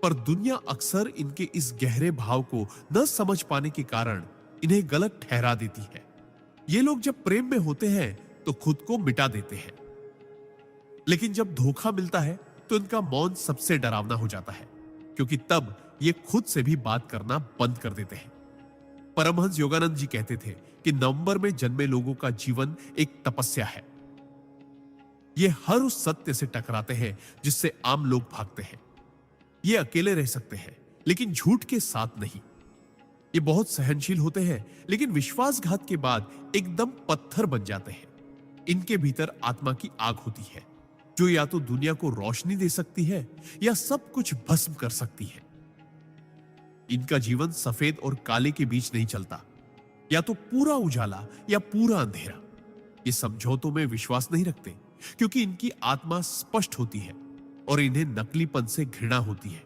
A: पर दुनिया अक्सर इनके इस गहरे भाव को न समझ पाने के कारण इन्हें गलत ठहरा देती है। ये लोग जब प्रेम में होते हैं तो खुद को मिटा देते हैं, लेकिन जब धोखा मिलता है तो इनका मौन सबसे डरावना हो जाता है, क्योंकि तब ये खुद से भी बात करना बंद कर देते हैं। परमहंस योगानंद जी कहते थे कि नवंबर में जन्मे लोगों का जीवन एक तपस्या है। ये हर उस सत्य से टकराते हैं जिससे आम लोग भागते हैं। ये अकेले रह सकते हैं, लेकिन झूठ के साथ नहीं। ये बहुत सहनशील होते हैं, लेकिन विश्वासघात के बाद एकदम पत्थर बन जाते हैं। इनके भीतर आत्मा की आग होती है जो या तो दुनिया को रोशनी दे सकती है या सब कुछ भस्म कर सकती है। इनका जीवन सफेद और काले के बीच नहीं चलता, या तो पूरा उजाला या पूरा अंधेरा। ये समझौतों में विश्वास नहीं रखते, क्योंकि इनकी आत्मा स्पष्ट होती है और इन्हें नकलीपन से घृणा होती है।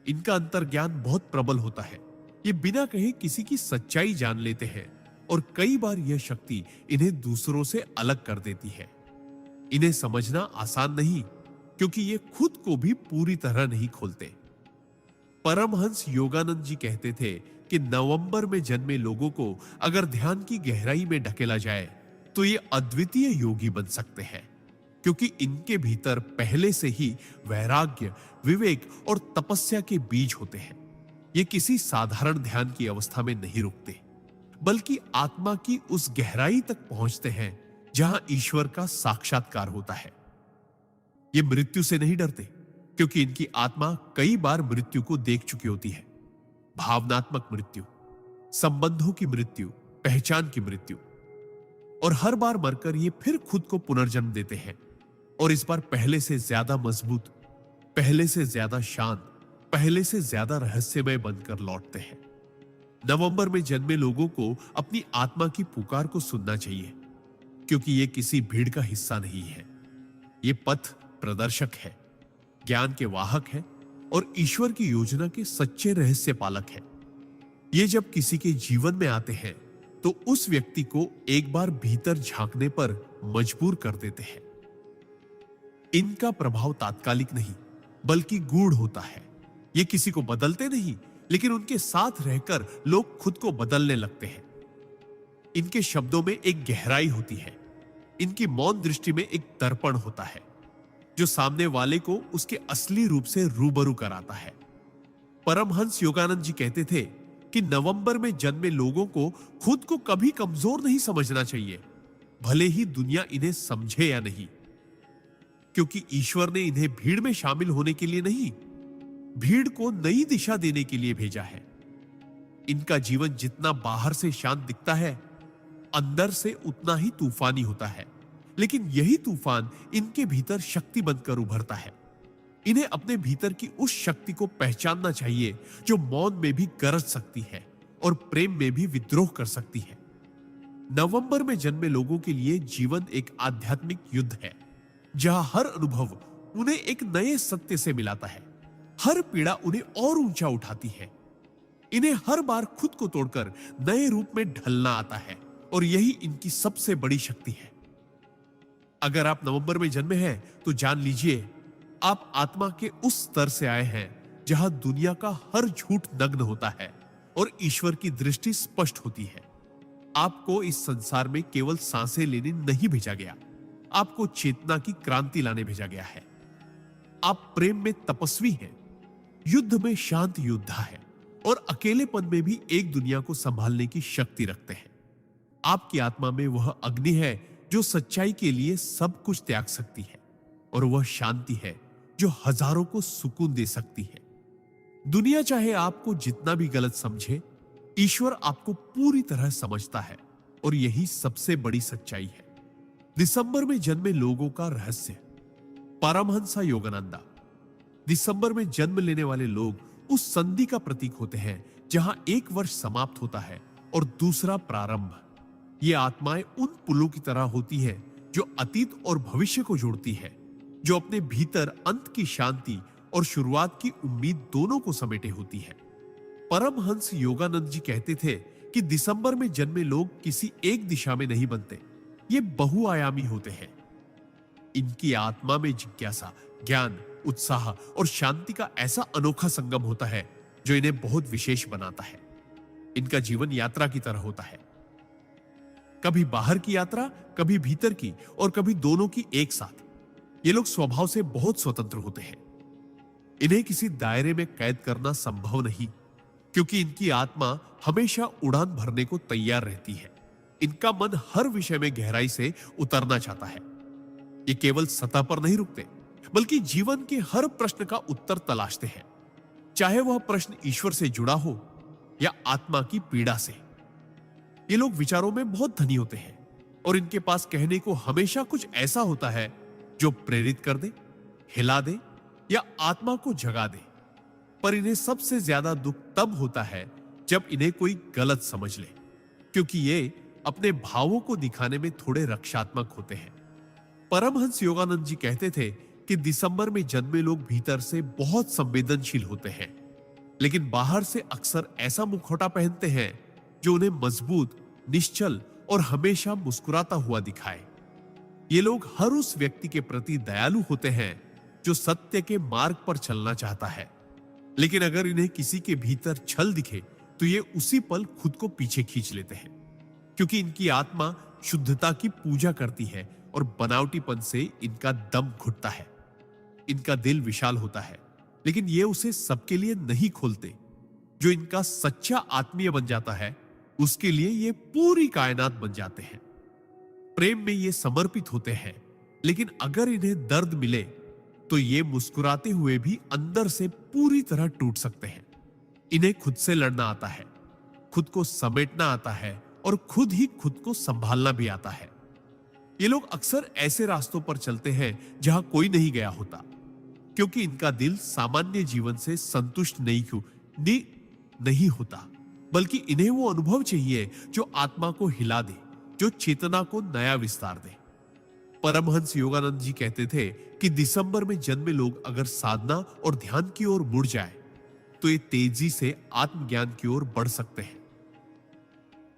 A: इनका अंतर्ज्ञान बहुत प्रबल होता है। ये बिना कहे किसी की सच्चाई जान लेते हैं, और कई बार यह शक्ति इन्हें दूसरों से अलग कर देती है। इन्हें समझना आसान नहीं, क्योंकि ये खुद को भी पूरी तरह नहीं खोलते। परमहंस योगानंद जी कहते थे कि नवंबर में जन्मे लोगों को अगर ध्यान की गहराई में ढकेला जाए तो ये अद्वितीय योगी बन सकते हैं, क्योंकि इनके भीतर पहले से ही वैराग्य, विवेक और तपस्या के बीज होते हैं। ये किसी साधारण ध्यान की अवस्था में नहीं रुकते, बल्कि आत्मा की उस गहराई तक पहुंचते हैं जहां ईश्वर का साक्षात्कार होता है। ये मृत्यु से नहीं डरते, क्योंकि इनकी आत्मा कई बार मृत्यु को देख चुकी होती है। भावनात्मक मृत्यु, संबंधों की मृत्यु, पहचान की मृत्यु, और हर बार मरकर ये फिर खुद को पुनर्जन्म देते हैं, और इस बार पहले से ज्यादा मजबूत, पहले से ज्यादा शांत, पहले से ज्यादा रहस्यमय बनकर लौटते हैं। नवंबर में जन्मे लोगों को अपनी आत्मा की पुकार को सुनना चाहिए, क्योंकि ये किसी भीड़ का हिस्सा नहीं है। ये पथ प्रदर्शक है, ज्ञान के वाहक है, और ईश्वर की योजना के सच्चे रहस्य पालक है। ये जब किसी के जीवन में आते हैं तो उस व्यक्ति को एक बार भीतर झांकने पर मजबूर कर देते हैं। इनका प्रभाव तात्कालिक नहीं, बल्कि गूढ़ होता है। ये किसी को बदलते नहीं, लेकिन उनके साथ रहकर लोग खुद को बदलने लगते हैं। इनके शब्दों में एक गहराई होती है। इनकी मौन दृष्टि में एक दर्पण होता है जो सामने वाले को उसके असली रूप से रूबरू कराता है। परमहंस योगानंद जी कहते थे कि नवंबर में जन्मे लोगों को खुद को कभी कमजोर नहीं समझना चाहिए, भले ही दुनिया इन्हें समझे या नहीं, क्योंकि ईश्वर ने इन्हें भीड़ में शामिल होने के लिए नहीं, भीड़ को नई दिशा देने के लिए भेजा है। इनका जीवन जितना बाहर से शांत दिखता है, अंदर से उतना ही तूफानी होता है, लेकिन यही तूफान इनके भीतर शक्ति बनकर उभरता है। इन्हें अपने भीतर की उस शक्ति को पहचानना चाहिए जो मौन में भी गरज सकती है और प्रेम में भी विद्रोह कर सकती है। नवंबर में जन्मे लोगों के लिए जीवन एक आध्यात्मिक युद्ध है, जहां हर अनुभव उन्हें एक नए सत्य से मिलाता है, हर पीड़ा उन्हें और ऊंचा उठाती है। इन्हें हर बार खुद को तोड़कर नए रूप में ढलना आता है, और यही इनकी सबसे बड़ी शक्ति है। अगर आप नवंबर में जन्मे हैं तो जान लीजिए आप आत्मा के उस स्तर से आए हैं जहां दुनिया का हर झूठ नग्न होता है और ईश्वर की दृष्टि स्पष्ट होती है। आपको इस संसार में केवल सांसें लेने नहीं भेजा गया, आपको चेतना की क्रांति लाने भेजा गया है। आप प्रेम में तपस्वी हैं, युद्ध में शांत योद्धा है और अकेलेपन में भी एक दुनिया को संभालने की शक्ति रखते हैं। आपकी आत्मा में वह अग्नि है जो सच्चाई के लिए सब कुछ त्याग सकती है, और वह शांति है जो हजारों को सुकून दे सकती है। दुनिया चाहे आपको जितना भी गलत समझे, ईश्वर आपको पूरी तरह समझता है, और यही सबसे बड़ी सच्चाई है। दिसंबर में जन्मे लोगों का रहस्य। परमहंस योगानंदा। दिसंबर में जन्म लेने वाले लोग उस संधि का प्रतीक होते हैं जहां एक वर्ष समाप्त होता है और दूसरा प्रारंभ। ये आत्माएं उन पुलों की तरह होती हैं जो अतीत और भविष्य को जोड़ती है, जो अपने भीतर अंत की शांति और शुरुआत की उम्मीद दोनों को समेटे होती है। परमहंस योगानंद जी कहते थे कि दिसंबर में जन्मे लोग किसी एक दिशा में नहीं बनते, ये बहुआयामी होते हैं। इनकी आत्मा में जिज्ञासा, ज्ञान, उत्साह और शांति का ऐसा अनोखा संगम होता है जो इन्हें बहुत विशेष बनाता है। इनका जीवन यात्रा की तरह होता है, कभी बाहर की यात्रा, कभी भीतर की, और कभी दोनों की एक साथ। ये लोग स्वभाव से बहुत स्वतंत्र होते हैं। इन्हें किसी दायरे में कैद करना संभव नहीं, क्योंकि इनकी आत्मा हमेशा उड़ान भरने को तैयार रहती है। इनका मन हर विषय में गहराई से उतरना चाहता है। ये केवल सतह पर नहीं रुकते, बल्कि जीवन के हर प्रश्न का उत्तर तलाशते हैं, चाहे वह प्रश्न ईश्वर से जुड़ा हो या आत्मा की पीड़ा से। ये लोग विचारों में बहुत धनी होते हैं, और इनके पास कहने को हमेशा कुछ ऐसा होता है जो प्रेरित कर दे, हिला दे या आत्मा को जगा दे। पर इन्हें सबसे ज्यादा दुख तब होता है जब इन्हें कोई गलत समझ ले, क्योंकि ये अपने भावों को दिखाने में थोड़े रक्षात्मक होते हैं। परमहंस योगानंद जी कहते थे कि दिसंबर में जन्मे लोग भीतर से बहुत संवेदनशील होते हैं, लेकिन बाहर से अक्सर ऐसा मुखौटा पहनते हैं जो उन्हें मजबूत, निश्चल और हमेशा मुस्कुराता हुआ दिखाए। ये लोग हर उस व्यक्ति के प्रति दयालु होते हैं जो सत्य के मार्ग पर चलना चाहता है, लेकिन अगर इन्हें किसी के भीतर छल दिखे तो ये उसी पल खुद को पीछे खींच लेते हैं, क्योंकि इनकी आत्मा शुद्धता की पूजा करती है और बनावटीपन से इनका दम घुटता है। इनका दिल विशाल होता है, लेकिन ये उसे सबके लिए नहीं खोलते। जो इनका सच्चा आत्मीय बन जाता है, उसके लिए ये पूरी कायनात बन जाते हैं। प्रेम में ये समर्पित होते हैं, लेकिन अगर इन्हें दर्द मिले तो ये मुस्कुराते हुए भी अंदर से पूरी तरह टूट सकते हैं। इन्हें खुद से लड़ना आता है, खुद को समेटना आता है और खुद ही खुद को संभालना भी आता है। ये लोग अक्सर ऐसे रास्तों पर चलते हैं जहां कोई नहीं गया होता, क्योंकि इनका दिल सामान्य जीवन से संतुष्ट नहीं होता, बल्कि इन्हें वो अनुभव चाहिए जो आत्मा को हिला दे, जो चेतना को नया विस्तार दे। परमहंस योगानंद जी कहते थे कि दिसंबर में जन्मे लोग अगर साधना और ध्यान की ओर मुड़ जाए तो ये तेजी से आत्मज्ञान की ओर बढ़ सकते हैं,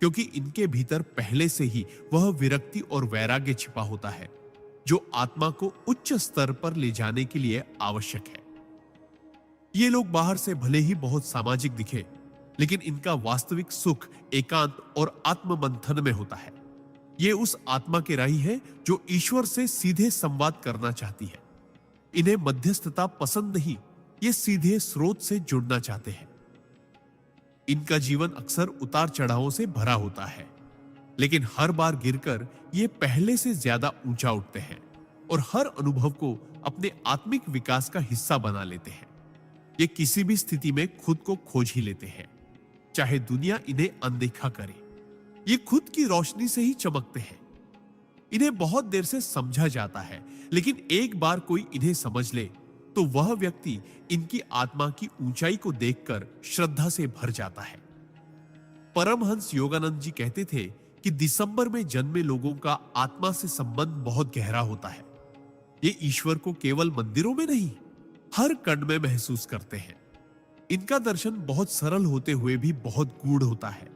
A: क्योंकि इनके भीतर पहले से ही वह विरक्ति और वैराग्य छिपा होता है जो आत्मा को उच्च स्तर पर ले जाने के लिए आवश्यक है। ये लोग बाहर से भले ही बहुत सामाजिक दिखे, लेकिन इनका वास्तविक सुख एकांत और आत्ममंथन में होता है। ये उस आत्मा के राही है जो ईश्वर से सीधे संवाद करना चाहती है। इन्हें मध्यस्थता पसंद नहीं, ये सीधे स्रोत से जुड़ना चाहते हैं। इनका जीवन अक्सर उतार चढ़ावों से भरा होता है, लेकिन हर बार गिरकर ये पहले से ज्यादा ऊंचा उठते हैं और हर अनुभव को अपने आत्मिक विकास का हिस्सा बना लेते हैं। ये किसी भी स्थिति में खुद को खोज ही लेते हैं, चाहे दुनिया इन्हें अनदेखा करे। ये खुद की रोशनी से ही चमकते हैं। इन्हें बहुत देर से समझा जाता है, लेकिन एक बार कोई इन्हें समझ ले तो वह व्यक्ति इनकी आत्मा की ऊंचाई को देखकर श्रद्धा से भर जाता है। परमहंस योगानंद जी कहते थे कि दिसंबर में जन्मे लोगों का आत्मा से संबंध बहुत गहरा होता है। ये ईश्वर को केवल मंदिरों में नहीं, हर कण में महसूस करते हैं। इनका दर्शन बहुत सरल होते हुए भी बहुत गूढ़ होता है।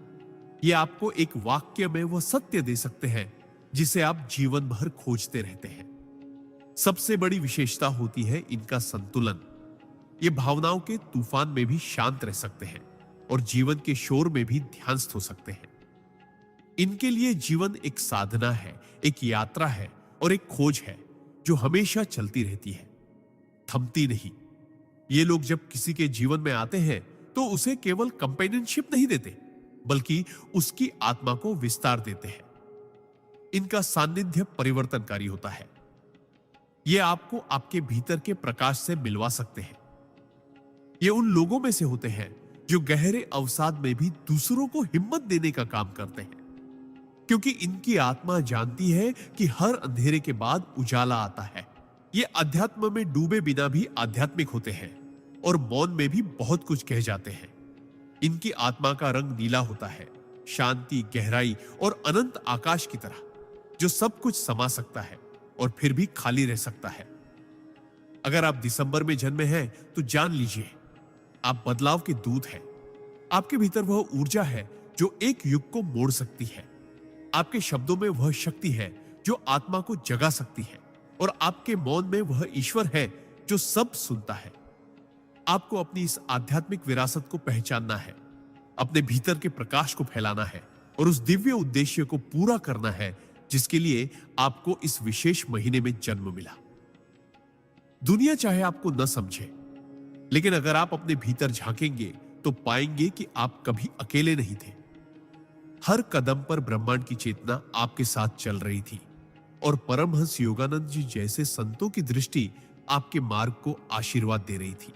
A: ये आपको एक वाक्य में वह सत्य दे सकते हैं जिसे आप जीवन भर खोजते रहते हैं। सबसे बड़ी विशेषता होती है इनका संतुलन। ये भावनाओं के तूफान में भी शांत रह सकते हैं और जीवन के शोर में भी ध्यानस्थ हो सकते हैं। इनके लिए जीवन एक साधना है, एक यात्रा है और एक खोज है जो हमेशा चलती रहती है, थमती नहीं। ये लोग जब किसी के जीवन में आते हैं तो उसे केवल कंपेनियनशिप नहीं देते, बल्कि उसकी आत्मा को विस्तार देते हैं। इनका सानिध्य परिवर्तनकारी होता है। ये आपको आपके भीतर के प्रकाश से मिलवा सकते हैं। ये उन लोगों में से होते हैं जो गहरे अवसाद में भी दूसरों को हिम्मत देने का काम करते हैं, क्योंकि इनकी आत्मा जानती है कि हर अंधेरे के बाद उजाला आता है। ये अध्यात्म में डूबे बिना भी आध्यात्मिक होते हैं और मौन में भी बहुत कुछ कह जाते हैं। इनकी आत्मा का रंग नीला होता है, शांति, गहराई और अनंत आकाश की तरह, जो सब कुछ समा सकता है और फिर भी खाली रह सकता है। अगर आप दिसंबर में जन्मे हैं तो जान लीजिए, आप बदलाव के दूत हैं। आपके भीतर वह ऊर्जा है जो एक युग को मोड़ सकती है। आपके शब्दों में वह शक्ति है जो आत्मा को जगा सकती है, और आपके मौन में वह ईश्वर है जो सब सुनता है। आपको अपनी इस आध्यात्मिक विरासत को पहचानना है, अपने भीतर के प्रकाश को फैलाना है और उस दिव्य उद्देश्य को पूरा करना है जिसके लिए आपको इस विशेष महीने में जन्म मिला। दुनिया चाहे आपको न समझे, लेकिन अगर आप अपने भीतर झांकेंगे तो पाएंगे कि आप कभी अकेले नहीं थे। हर कदम पर ब्रह्मांड की चेतना आपके साथ चल रही थी और परमहंस योगानंद जी जैसे संतों की दृष्टि आपके मार्ग को आशीर्वाद दे रही थी।